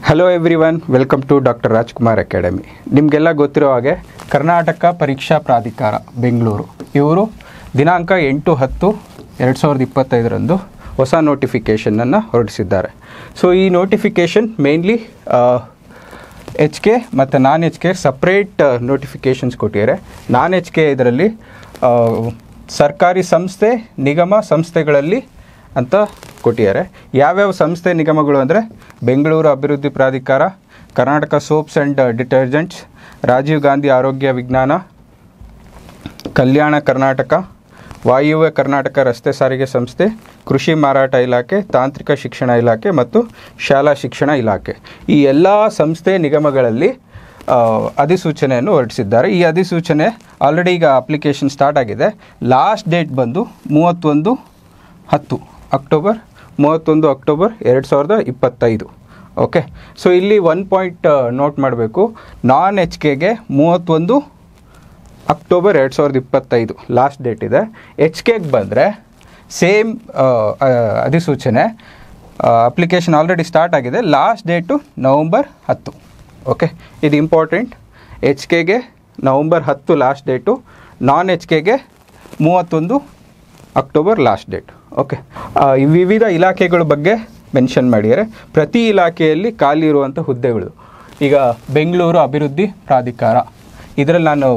Hello everyone, welcome to doctor Rajkumar academy. ನಿಮಗೆಲ್ಲ ಗೊತ್ತಿರೋ ಹಾಗೆ ಕರ್ನಾಟಕ ಪರೀಕ್ಷಾ ಪ್ರಾಧಿಕಾರ ಬೆಂಗಳೂರು ಇವರು ದಿನಾಂಕ 8/10/2025 ಹೊಸ ನೋಟಿಫಿಕೇಷನನ್ನು ಹೊರಡಿಸಿದ್ದಾರೆ. ಸೊ ಈ ನೋಟಿಫಿಕೇಷನ್ ಮೇನ್ಲಿ ಎಚ್ ಕೆ ಮತ್ತು ನಾನ್ ಎಚ್ ಕೆ ಸಪ್ರೇಟ್ ನೋಟಿಫಿಕೇಷನ್ಸ್ ಕೊಟ್ಟಿದ್ದಾರೆ. ನಾನ್ ಎಚ್ ಕೆ ಇದರಲ್ಲಿ ಸರ್ಕಾರಿ ಸಂಸ್ಥೆ ನಿಗಮ ಸಂಸ್ಥೆಗಳಲ್ಲಿ ಅಂತ ಕೊಟ್ಟಿದ್ದಾರೆ. ಯಾವ್ಯಾವ ಸಂಸ್ಥೆ ನಿಗಮಗಳು ಅಂದರೆ ಬೆಂಗಳೂರು ಅಭಿವೃದ್ಧಿ ಪ್ರಾಧಿಕಾರ, Karnataka soaps and detergents, Rajiv Gandhi ಆರೋಗ್ಯ ವಿಜ್ಞಾನ, ಕಲ್ಯಾಣ ಕರ್ನಾಟಕ, ವಾಯುವ್ಯ ಕರ್ನಾಟಕ ರಸ್ತೆ ಸಾರಿಗೆ ಸಂಸ್ಥೆ, ಕೃಷಿ ಮಾರಾಟ ಇಲಾಖೆ, ತಾಂತ್ರಿಕ ಶಿಕ್ಷಣ ಇಲಾಖೆ ಮತ್ತು ಶಾಲಾ ಶಿಕ್ಷಣ ಇಲಾಖೆ. ಈ ಎಲ್ಲ ಸಂಸ್ಥೆ ನಿಗಮಗಳಲ್ಲಿ ಅಧಿಸೂಚನೆಯನ್ನು ಹೊರಡಿಸಿದ್ದಾರೆ. ಈ ಅಧಿಸೂಚನೆ ಆಲ್ರೆಡಿ ಈಗ ಅಪ್ಲಿಕೇಶನ್ ಸ್ಟಾರ್ಟ್ ಆಗಿದೆ. ಲಾಸ್ಟ್ ಡೇಟ್ ಬಂದು 31 ಅಕ್ಟೋಬರ್ 2025. ಓಕೆ, ಸೊ ಇಲ್ಲಿ 1 ಪಾಯಿಂಟ್ ನೋಟ್ ಮಾಡಬೇಕು. ನಾನ್ ಎಚ್ ಕೆಗೆ 31 ಅಕ್ಟೋಬರ್ 2025 ಲಾಸ್ಟ್ ಡೇಟ್ ಇದೆ. ಎಚ್ ಕೆಗೆ ಬಂದರೆ ಸೇಮ್ ಅಧಿಸೂಚನೆ, ಅಪ್ಲಿಕೇಶನ್ ಆಲ್ರೆಡಿ ಸ್ಟಾರ್ಟ್ ಆಗಿದೆ. Last date November 10. ಓಕೆ, ಇದು ಇಂಪಾರ್ಟೆಂಟ್. ಎಚ್ ಕೆಗೆ November 10 last date, non H ಕೆಗೆ 31 ಅಕ್ಟೋಬರ್ ಲಾಸ್ಟ್ ಡೇಟ್. ಓಕೆ, ವಿವಿಧ ಇಲಾಖೆಗಳ ಬಗ್ಗೆ ಮೆನ್ಷನ್ ಮಾಡಿದ್ದಾರೆ. ಪ್ರತಿ ಇಲಾಖೆಯಲ್ಲಿ ಖಾಲಿ ಇರುವಂಥ ಹುದ್ದೆಗಳು. ಈಗ ಬೆಂಗಳೂರು ಅಭಿವೃದ್ಧಿ ಪ್ರಾಧಿಕಾರ, ಇದರಲ್ಲಿ ನಾನು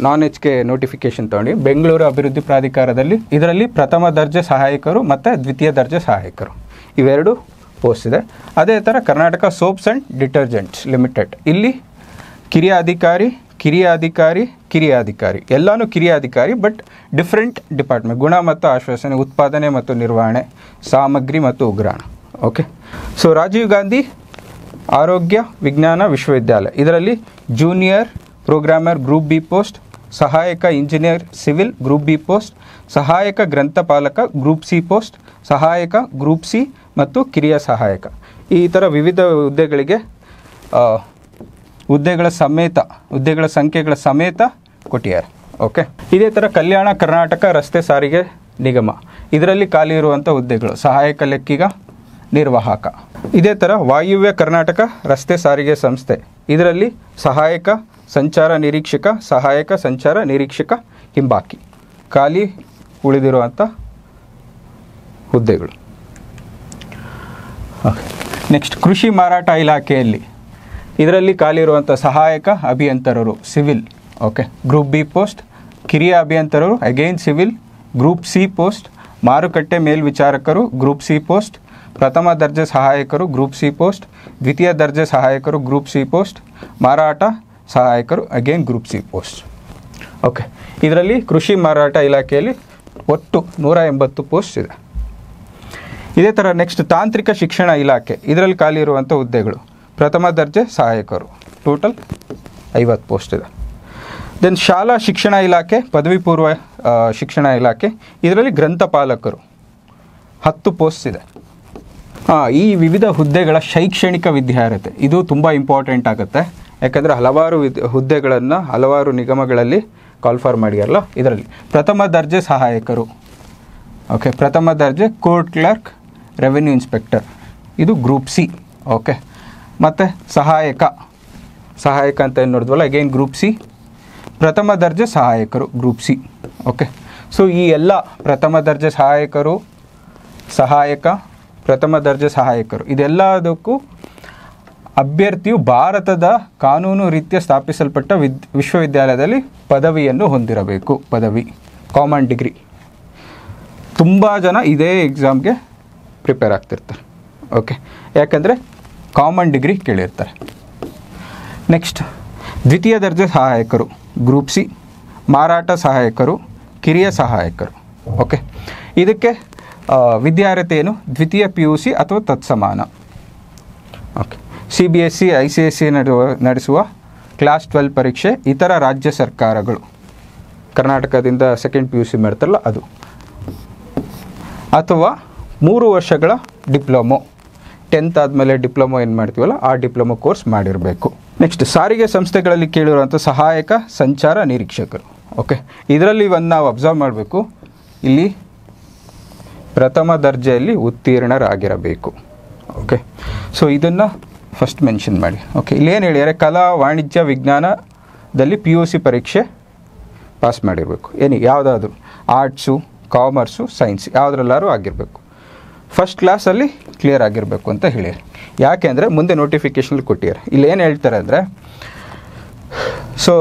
ನಾನ್ ಎಚ್ ಕೆ ನೋಟಿಫಿಕೇಷನ್ ತೊಗೊಂಡು ಬೆಂಗಳೂರು ಅಭಿವೃದ್ಧಿ ಪ್ರಾಧಿಕಾರದಲ್ಲಿ ಇದರಲ್ಲಿ ಪ್ರಥಮ ದರ್ಜೆ ಸಹಾಯಕರು ಮತ್ತು ದ್ವಿತೀಯ ದರ್ಜೆ ಸಹಾಯಕರು ಇವೆರಡು ಪೋಸ್ಟ್ ಇದೆ. ಅದೇ ಥರ Karnataka soaps and detergents limited, ಇಲ್ಲಿ ಕಿರಿಯ ಅಧಿಕಾರಿ ಎಲ್ಲನೂ ಕಿರಿಯ ಅಧಿಕಾರಿ, ಬಟ್ ಡಿಫ್ರೆಂಟ್ ಡಿಪಾರ್ಟ್ಮೆಂಟ್. ಗುಣ ಮತ್ತು ಆಶ್ವಾಸನೆ, ಉತ್ಪಾದನೆ ಮತ್ತು ನಿರ್ವಹಣೆ, ಸಾಮಗ್ರಿ ಮತ್ತು ಉಗ್ರಾಣ. ಓಕೆ, ಸೊ ರಾಜೀವ್ ಗಾಂಧಿ ಆರೋಗ್ಯ ವಿಜ್ಞಾನ ವಿಶ್ವವಿದ್ಯಾಲಯ, ಇದರಲ್ಲಿ junior programmer group B post, ಸಹಾಯಕ engineer civil group B post, ಸಹಾಯಕ ಗ್ರಂಥಪಾಲಕ ಗ್ರೂಪ್ ಸಿ ಪೋಸ್ಟ್, ಸಹಾಯಕ ಗ್ರೂಪ್ ಸಿ ಮತ್ತು ಕಿರಿಯ ಸಹಾಯಕ. ಈ ಥರ ವಿವಿಧ ಹುದ್ದೆಗಳಿಗೆ ಹುದ್ದೆಗಳ ಸಂಖ್ಯೆಗಳ ಸಮೇತ ಕೊಟ್ಟಿದ್ದಾರೆ. ಓಕೆ, ಇದೇ ಥರ ಕಲ್ಯಾಣ ಕರ್ನಾಟಕ ರಸ್ತೆ ಸಾರಿಗೆ ನಿಗಮ, ಇದರಲ್ಲಿ ಖಾಲಿ ಇರುವಂಥ ಹುದ್ದೆಗಳು ಸಹಾಯಕ ಲೆಕ್ಕಿಗ, ನಿರ್ವಾಹಕ. ಇದೇ ಥರ ವಾಯುವ್ಯ ಕರ್ನಾಟಕ ರಸ್ತೆ ಸಾರಿಗೆ ಸಂಸ್ಥೆ, ಇದರಲ್ಲಿ ಸಹಾಯಕ ಸಂಚಾರ ನಿರೀಕ್ಷಕ ಹಿಂಬಾಕಿ ಖಾಲಿ ಉಳಿದಿರುವಂಥ ಹುದ್ದೆಗಳು. ಓಕೆ, ನೆಕ್ಸ್ಟ್ ಕೃಷಿ ಮಾರಾಟ ಇಲಾಖೆಯಲ್ಲಿ ಇದರಲ್ಲಿ ಖಾಲಿ ಇರುವಂಥ ಸಹಾಯಕ ಅಭಿಯಂತರರು civil. Okay, group B post, ಕಿರಿಯ ಅಭಿಯಂತರರು again civil group C post, ಮಾರುಕಟ್ಟೆ ಮೇಲ್ವಿಚಾರಕರು ಗ್ರೂಪ್ ಸಿ ಪೋಸ್ಟ್, ಪ್ರಥಮ ದರ್ಜೆ ಸಹಾಯಕರು ಗ್ರೂಪ್ ಸಿ ಪೋಸ್ಟ್, ದ್ವಿತೀಯ ದರ್ಜೆ ಸಹಾಯಕರು ಗ್ರೂಪ್ ಸಿ ಪೋಸ್ಟ್, ಮಾರಾಟ ಸಹಾಯಕರು again group C post. Okay, ಇದರಲ್ಲಿ ಕೃಷಿ ಮಾರಾಟ ಇಲಾಖೆಯಲ್ಲಿ ಒಟ್ಟು 180 ಪೋಸ್ಟ್ ಇದೆ. ಇದೇ ಥರ ನೆಕ್ಸ್ಟ್ ತಾಂತ್ರಿಕ ಶಿಕ್ಷಣ ಇಲಾಖೆ, ಇದರಲ್ಲಿ ಖಾಲಿ ಇರುವಂಥ ಹುದ್ದೆಗಳು ಪ್ರಥಮ ದರ್ಜೆ ಸಹಾಯಕರು, ಟೋಟಲ್ 50 ಪೋಸ್ಟ್ ಇದೆ. ದೆನ್ ಶಾಲಾ ಶಿಕ್ಷಣ ಇಲಾಖೆ, ಪದವಿ ಪೂರ್ವ ಶಿಕ್ಷಣ ಇಲಾಖೆ, ಇದರಲ್ಲಿ ಗ್ರಂಥಪಾಲಕರು 10 ಪೋಸ್ಟ್ ಇದೆ. ಈ ವಿವಿಧ ಹುದ್ದೆಗಳ ಶೈಕ್ಷಣಿಕ ವಿದ್ಯಾರ್ಹತೆ ಇದು ತುಂಬ ಇಂಪಾರ್ಟೆಂಟ್ ಆಗುತ್ತೆ. ಯಾಕಂದರೆ ಹಲವಾರು ಹುದ್ದೆಗಳನ್ನು ಹಲವಾರು ನಿಗಮಗಳಲ್ಲಿ ಕಾಲ್ಫಾರ್ ಮಾಡ್ಯಾರಲ್ಲ. ಇದರಲ್ಲಿ ಪ್ರಥಮ ದರ್ಜೆ ಸಹಾಯಕರು, ಓಕೆ, ಪ್ರಥಮ ದರ್ಜೆ ಕೋರ್ಟ್ ಕ್ಲರ್ಕ್, ರೆವೆನ್ಯೂ ಇನ್ಸ್ಪೆಕ್ಟರ್, ಇದು ಗ್ರೂಪ್ ಸಿ. ಓಕೆ, ಮತ್ತು ಸಹಾಯಕ ಅಂತ ಏನು ನೋಡಿದ್ವಲ್ಲ, ಅಗೈನ್ ಗ್ರೂಪ್ ಸಿ. ಪ್ರಥಮ ದರ್ಜೆ ಸಹಾಯಕರು ಗ್ರೂಪ್ ಸಿ. ಓಕೆ, ಸೊ ಈ ಎಲ್ಲ ಪ್ರಥಮ ದರ್ಜೆ ಪ್ರಥಮ ದರ್ಜೆ ಸಹಾಯಕರು ಇದೆಲ್ಲದಕ್ಕೂ ಅಭ್ಯರ್ಥಿಯು ಭಾರತದ ಕಾನೂನು ರೀತ್ಯ ಸ್ಥಾಪಿಸಲ್ಪಟ್ಟ ವಿಶ್ವವಿದ್ಯಾಲಯದಲ್ಲಿ ಪದವಿಯನ್ನು ಹೊಂದಿರಬೇಕು. ಪದವಿ, ಕಾಮನ್ ಡಿಗ್ರಿ. ತುಂಬ ಜನ ಇದೇ ಎಕ್ಸಾಮ್ಗೆ ಪ್ರಿಪೇರ್ ಆಗ್ತಿರ್ತಾರೆ. ಓಕೆ, ಯಾಕಂದರೆ ಕಾಮನ್ ಡಿಗ್ರಿ ಕೇಳಿರ್ತಾರೆ. ನೆಕ್ಸ್ಟ್ ದ್ವಿತೀಯ ದರ್ಜೆ ಸಹಾಯಕರು ಗ್ರೂಪ್ ಸಿ, ಮಾರಾಟ ಸಹಾಯಕರು, ಕಿರಿಯ ಸಹಾಯಕರು. ಓಕೆ, ಇದಕ್ಕೆ ವಿದ್ಯಾರ್ಹತೆ ಏನು? ದ್ವಿತೀಯ PUC ಅಥವಾ ತತ್ಸಮಾನ. ಓಕೆ, CBSE ICSE ನಡೆಸುವ ಕ್ಲಾಸ್ 12 ಪರೀಕ್ಷೆ, ಇತರ ರಾಜ್ಯ ಸರ್ಕಾರಗಳು ಕರ್ನಾಟಕದಿಂದ ಸೆಕೆಂಡ್ PUC ಮಾಡ್ತಾರಲ್ಲ ಅದು, ಅಥವಾ 3 ವರ್ಷಗಳ ಡಿಪ್ಲೊಮೊ, 10th ಆದಮೇಲೆ ಡಿಪ್ಲೊಮೊ ಏನು ಮಾಡ್ತೀವಲ್ಲ ಆ ಡಿಪ್ಲೊಮೊ ಕೋರ್ಸ್ ಮಾಡಿರಬೇಕು. ನೆಕ್ಸ್ಟ್ ಸಾರಿಗೆ ಸಂಸ್ಥೆಗಳಲ್ಲಿ ಕೇಳಿರುವಂಥ ಸಹಾಯಕ ಸಂಚಾರ ನಿರೀಕ್ಷಕರು. ಓಕೆ, ಇದರಲ್ಲಿ ನಾವು ಅಬ್ಸರ್ವ್ ಮಾಡಬೇಕು, ಇಲ್ಲಿ ಪ್ರಥಮ ದರ್ಜೆಯಲ್ಲಿ ಉತ್ತೀರ್ಣರಾಗಿರಬೇಕು. ಓಕೆ, ಸೊ ಇದನ್ನು ಫಸ್ಟ್ ಮೆನ್ಷನ್ ಮಾಡಿ. ಓಕೆ, ಇಲ್ಲೇನು ಹೇಳಿದರೆ ಕಲಾ ವಾಣಿಜ್ಯ ವಿಜ್ಞಾನದಲ್ಲಿ PUC ಪರೀಕ್ಷೆ ಪಾಸ್ ಮಾಡಿರಬೇಕು. ಯಾವುದಾದ್ರೂ ಆರ್ಟ್ಸು, ಕಾಮರ್ಸು, ಸೈನ್ಸ್ ಯಾವುದ್ರಲ್ಲಾರು ಆಗಿರಬೇಕು. ಫಸ್ಟ್ ಕ್ಲಾಸಲ್ಲಿ ಕ್ಲಿಯರ್ ಆಗಿರಬೇಕು ಅಂತ ಹೇಳಿರಿ. ಯಾಕೆ ಅಂದರೆ ಮುಂದೆ ನೋಟಿಫಿಕೇಷನಲ್ಲಿ ಕೊಟ್ಟಿದ್ದಾರೆ. ಇಲ್ಲೇನು ಹೇಳ್ತಾರೆ ಅಂದರೆ, ಸೊ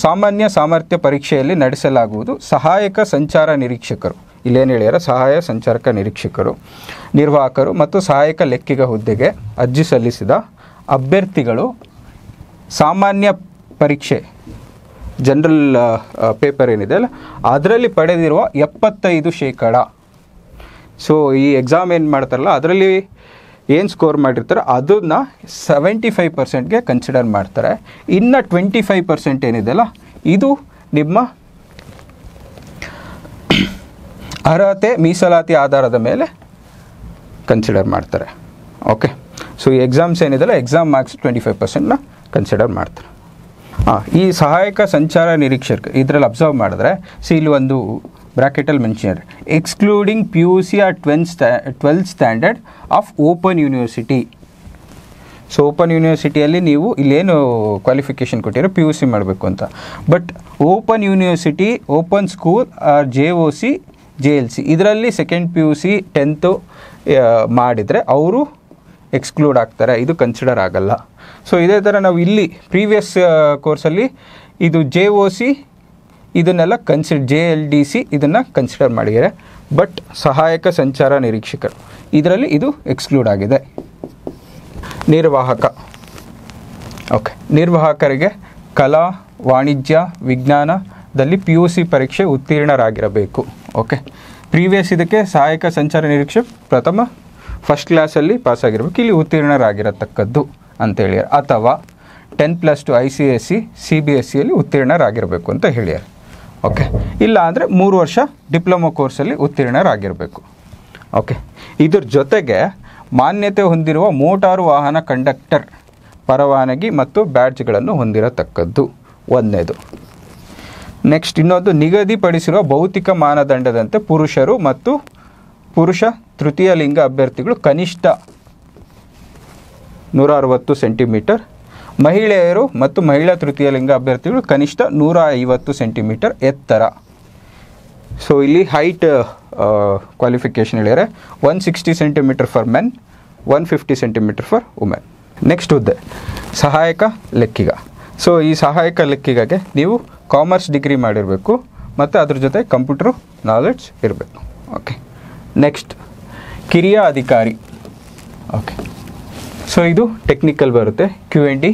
ಸಾಮಾನ್ಯ ಸಾಮರ್ಥ್ಯ ಪರೀಕ್ಷೆಯಲ್ಲಿ ನಡೆಸಲಾಗುವುದು ಸಹಾಯಕ ಸಂಚಾರ ನಿರೀಕ್ಷಕರು, ಇಲ್ಲೇನು ಹೇಳ್ಯಾರ, ಸಹಾಯ ಸಂಚಾರಕ ನಿರೀಕ್ಷಕರು, ನಿರ್ವಾಹಕರು ಮತ್ತು ಸಹಾಯಕ ಲೆಕ್ಕಿಗ ಹುದ್ದೆಗೆ ಅರ್ಜಿ ಸಲ್ಲಿಸಿದ ಅಭ್ಯರ್ಥಿಗಳು ಸಾಮಾನ್ಯ ಪರೀಕ್ಷೆ ಜನರಲ್ ಪೇಪರ್ ಏನಿದೆ ಅಲ್ಲ ಅದರಲ್ಲಿ ಪಡೆದಿರುವ 75%. ಸೊ ಈ ಎಕ್ಸಾಮ್ ಏನು ಮಾಡ್ತಾರಲ್ಲ ಅದರಲ್ಲಿ ಏನು ಸ್ಕೋರ್ ಮಾಡಿರ್ತಾರೆ ಅದನ್ನು 75%ಗೆ ಕನ್ಸಿಡರ್ ಮಾಡ್ತಾರೆ. ಇನ್ನು 25% ಏನಿದೆಯಲ್ಲ ಇದು ನಿಮ್ಮ ಅರ್ಹತೆ ಮೀಸಲಾತಿ ಆಧಾರದ ಮೇಲೆ ಕನ್ಸಿಡರ್ ಮಾಡ್ತಾರೆ. ಓಕೆ, ಸೊ ಈ ಎಕ್ಸಾಮ್ಸ್ ಏನಿದೆಯಲ್ಲ ಎಕ್ಸಾಮ್ ಮಾರ್ಕ್ಸ್ 25%ನ ಕನ್ಸಿಡರ್ ಮಾಡ್ತಾರೆ. ಈ ಸಹಾಯಕ ಸಂಚಾರ ನಿರೀಕ್ಷಕ ಇದರಲ್ಲಿ ಅಬ್ಸರ್ವ್ ಮಾಡಿದ್ರೆ ಇಲ್ಲಿ ಒಂದು ಬ್ರಾಕೆಟಲ್ಲಿ mention excluding PUC or 12th standard of open university. So open ಯೂನಿವರ್ಸಿಟಿಯಲ್ಲಿ ನೀವು ಇಲ್ಲೇನು ಕ್ವಾಲಿಫಿಕೇಷನ್ ಕೊಟ್ಟಿರೋ PUC ಮಾಡಬೇಕು ಅಂತ. But open university, open school or JOC, JLC ಇದರಲ್ಲಿ ಸೆಕೆಂಡ್ PUC 10th ಮಾಡಿದರೆ ಅವರು ಎಕ್ಸ್ಕ್ಲೂಡ್ ಆಗ್ತಾರೆ, ಇದು ಕನ್ಸಿಡರ್ ಆಗಲ್ಲ. ಸೊ ಇದೇ ಥರ ನಾವು ಇಲ್ಲಿ ಪ್ರೀವಿಯಸ್ ಕೋರ್ಸಲ್ಲಿ ಇದು JOC ಇದನ್ನೆಲ್ಲ JLDC ಇದನ್ನು ಕನ್ಸಿಡರ್ ಮಾಡಿದ್ದಾರೆ. ಬಟ್ ಸಹಾಯಕ ಸಂಚಾರ ನಿರೀಕ್ಷಕರು ಇದರಲ್ಲಿ ಇದು ಎಕ್ಸ್ಕ್ಲೂಡ್ ಆಗಿದೆ. ನಿರ್ವಾಹಕ, ಓಕೆ, ನಿರ್ವಾಹಕರಿಗೆ ಕಲಾ ವಾಣಿಜ್ಯ ವಿಜ್ಞಾನದಲ್ಲಿ PUC ಪರೀಕ್ಷೆ ಉತ್ತೀರ್ಣರಾಗಿರಬೇಕು. ಓಕೆ, ಪ್ರೀವಿಯಸ್ ಇದಕ್ಕೆ ಸಹಾಯಕ ಸಂಚಾರ ನಿರೀಕ್ಷಕ ಫಸ್ಟ್ ಕ್ಲಾಸಲ್ಲಿ ಪಾಸಾಗಿರ್ಬೇಕು, ಇಲ್ಲಿ ಉತ್ತೀರ್ಣರಾಗಿರತಕ್ಕದ್ದು ಅಂತೇಳಿ, ಅಥವಾ 10+2 ICSE CBSEಯಲ್ಲಿ ಉತ್ತೀರ್ಣರಾಗಿರಬೇಕು ಅಂತ ಹೇಳ್ಯಾರ. ಓಕೆ, ಇಲ್ಲ ಅಂದರೆ 3 ವರ್ಷ ಡಿಪ್ಲೊಮಾ ಕೋರ್ಸಲ್ಲಿ ಉತ್ತೀರ್ಣರಾಗಿರಬೇಕು. ಓಕೆ, ಇದ್ರ ಜೊತೆಗೆ ಮಾನ್ಯತೆ ಹೊಂದಿರುವ ಮೋಟಾರು ವಾಹನ ಕಂಡಕ್ಟರ್ ಪರವಾನಗಿ ಮತ್ತು ಬ್ಯಾಡ್ಜ್ಗಳನ್ನು ಹೊಂದಿರತಕ್ಕದ್ದು ಒಂದನೇದು. ನೆಕ್ಸ್ಟ್ ಇನ್ನೊಂದು ನಿಗದಿಪಡಿಸಿರುವ ಭೌತಿಕ ಮಾನದಂಡದಂತೆ ಪುರುಷ ತೃತೀಯ ಲಿಂಗ ಅಭ್ಯರ್ಥಿಗಳು ಕನಿಷ್ಠ 160 ಸೆಂಟಿಮೀಟರ್, ಮಹಿಳೆಯರು ಮತ್ತು ಮಹಿಳಾ ತೃತೀಯ ಲಿಂಗ ಅಭ್ಯರ್ಥಿಗಳು ಕನಿಷ್ಠ 150 ಸೆಂಟಿಮೀಟರ್ ಎತ್ತರ. ಸೊ ಇಲ್ಲಿ ಹೈಟ್ ಕ್ವಾಲಿಫಿಕೇಷನ್ ಹೇಳಿದರೆ 160 centimetre for men, 150 centimetre for women. Next ಹುದ್ದೆ ಸಹಾಯಕ ಲೆಕ್ಕಿಗ. ಸೊ ಈ ಸಹಾಯಕ ಲೆಕ್ಕಿಗಗೆ ನೀವು ಕಾಮರ್ಸ್ ಡಿಗ್ರಿ ಮಾಡಿರಬೇಕು ಮತ್ತು ಅದ್ರ ಜೊತೆ ಕಂಪ್ಯೂಟರ್ ನಾಲೆಡ್ಜ್ ಇರಬೇಕು. ಓಕೆ, ನೆಕ್ಸ್ಟ್ ಕಿರಿಯ ಅಧಿಕಾರಿ. ಓಕೆ, ಸೊ ಇದು ಟೆಕ್ನಿಕಲ್ ಬರುತ್ತೆ, QND,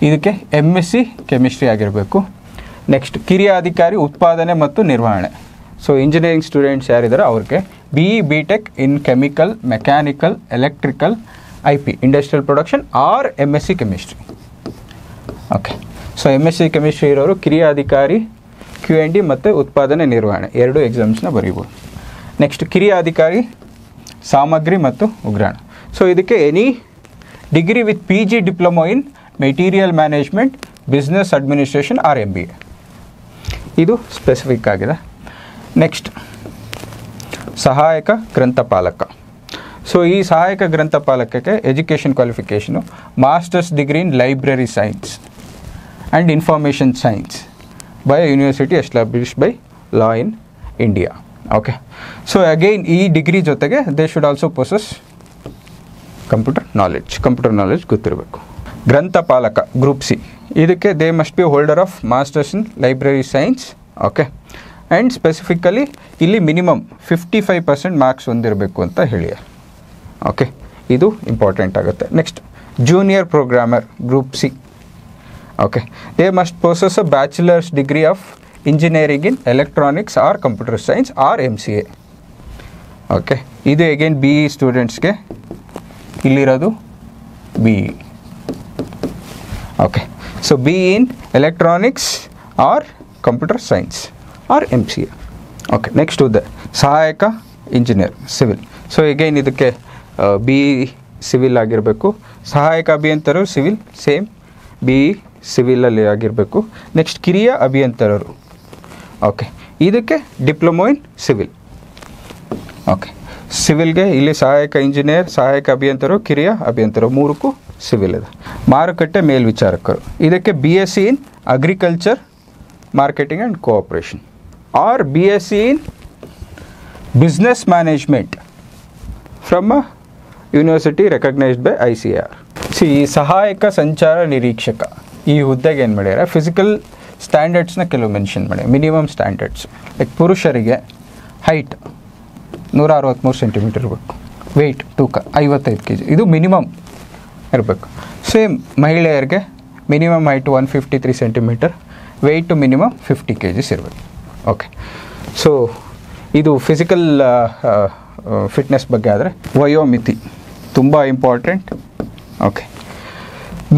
ಇದಕ್ಕೆ MSc ಕೆಮಿಸ್ಟ್ರಿ ಆಗಿರಬೇಕು. ನೆಕ್ಸ್ಟ್ ಕಿರಿಯ ಅಧಿಕಾರಿ ಉತ್ಪಾದನೆ ಮತ್ತು ನಿರ್ವಹಣೆ. ಸೊ ಇಂಜಿನಿಯರಿಂಗ್ ಸ್ಟೂಡೆಂಟ್ಸ್ ಯಾರಿದ್ದಾರೆ ಅವ್ರಿಗೆ BE BTech in chemical, mechanical, electrical, IP industrial production or MSc chemistry. Okay, so MSc chemistry ಇರೋರು ಕಿರಿಯ ಅಧಿಕಾರಿ, QND ಮತ್ತು ಉತ್ಪಾದನೆ ನಿರ್ವಹಣೆ 2 ಎಕ್ಸಾಮ್ಸ್ನ ಬರೀಬೋದು. ನೆಕ್ಸ್ಟ್ ಕಿರಿಯ ಅಧಿಕಾರಿ ಸಾಮಗ್ರಿ ಮತ್ತು ಉಗ್ರಾಣ. ಸೊ ಇದಕ್ಕೆ any degree with PG diploma in material management, business administration or MBA ಇದು ಸ್ಪೆಸಿಫಿಕ್ ಆಗಿದೆ. ನೆಕ್ಸ್ಟ್ ಸಹಾಯಕ ಗ್ರಂಥಪಾಲಕ. ಸೊ ಈ ಸಹಾಯಕ ಗ್ರಂಥಪಾಲಕಕ್ಕೆ education qualification masters degree in library science and information science by university established by law in India. Okay, so again ಈ degree ಜೊತೆಗೆ they should also possess computer knowledge ಗೊತ್ತಿರಬೇಕು. ಗ್ರಂಥಪಾಲಕ ಗ್ರೂಪ್ C ಇದಕ್ಕೆ they must be holder of masters in library science. Okay, and specifically ಇಲ್ಲಿ minimum 55% marks ಹೊಂದಿರಬೇಕು ಅಂತ ಹೇಳಿ. Okay, ಇದು ಇಂಪಾರ್ಟೆಂಟ್ ಆಗುತ್ತೆ. Next junior programmer group C. Okay, they must possess a bachelors degree of engineering in electronics or computer science or MCA. Okay, ಇದು again BE ಸ್ಟೂಡೆಂಟ್ಸ್ಗೆ ಇಲ್ಲಿರೋದು BE. Okay, so BE in electronics or computer science or MCA. Okay, next ಹುದ್ದೆ ಸಹಾಯಕ engineer civil. So again ಇದಕ್ಕೆ BE civil ಆಗಿರಬೇಕು. ಸಹಾಯಕ ಅಭಿಯಂತರರು civil same BE ಸಿವಿಲಲ್ಲಿ ಆಗಿರಬೇಕು. ನೆಕ್ಸ್ಟ್ ಕಿರಿಯ ಅಭಿಯಂತರರು. ಓಕೆ, ಇದಕ್ಕೆ ಡಿಪ್ಲೊಮೊ ಇನ್ ಸಿವಿಲ್. ಓಕೆ. ಸಿವಿಲ್ಗೆ ಇಲ್ಲಿ ಸಹಾಯಕ ಇಂಜಿನಿಯರ್, ಸಹಾಯಕ ಅಭಿಯಂತರರು, ಕಿರಿಯ ಅಭಿಯಂತರರು, ಮೂರಕ್ಕೂ ಸಿವಿಲ್ ಇದೆ. ಮಾರುಕಟ್ಟೆ ಮೇಲ್ವಿಚಾರಕರು, ಇದಕ್ಕೆ BSc in agriculture marketing and cooperation or BSc in business management from a university recognised by ICAR. ಈ ಸಹಾಯಕ ಸಂಚಾರ ನಿರೀಕ್ಷಕ ಈ ಹುದ್ದೆಗೆ ಏನು ಮಾಡ್ಯಾರ, ಫಿಸಿಕಲ್ ಸ್ಟ್ಯಾಂಡರ್ಡ್ಸ್ನ ಕೆಲವು ಮೆನ್ಷನ್ ಮಾಡಿ. ಮಿನಿಮಮ್ ಸ್ಟ್ಯಾಂಡರ್ಡ್ಸ್ ಲೈಕ್ ಪುರುಷರಿಗೆ ಹೈಟ್ 163 ಸೆಂಟಿಮೀಟರ್ ಇರಬೇಕು, ವೆಯ್ಟ್ ತೂಕ 55 kg, ಇದು ಮಿನಿಮಮ್ ಇರಬೇಕು. ಸೇಮ್ ಮಹಿಳೆಯರಿಗೆ minimum height 153 centimetre, weight minimum 50 kg ಇರಬೇಕು. ಓಕೆ. ಸೊ ಇದು ಫಿಸಿಕಲ್ ಫಿಟ್ನೆಸ್ ಬಗ್ಗೆ. ಆದರೆ ವಯೋಮಿತಿ ತುಂಬ important. Okay.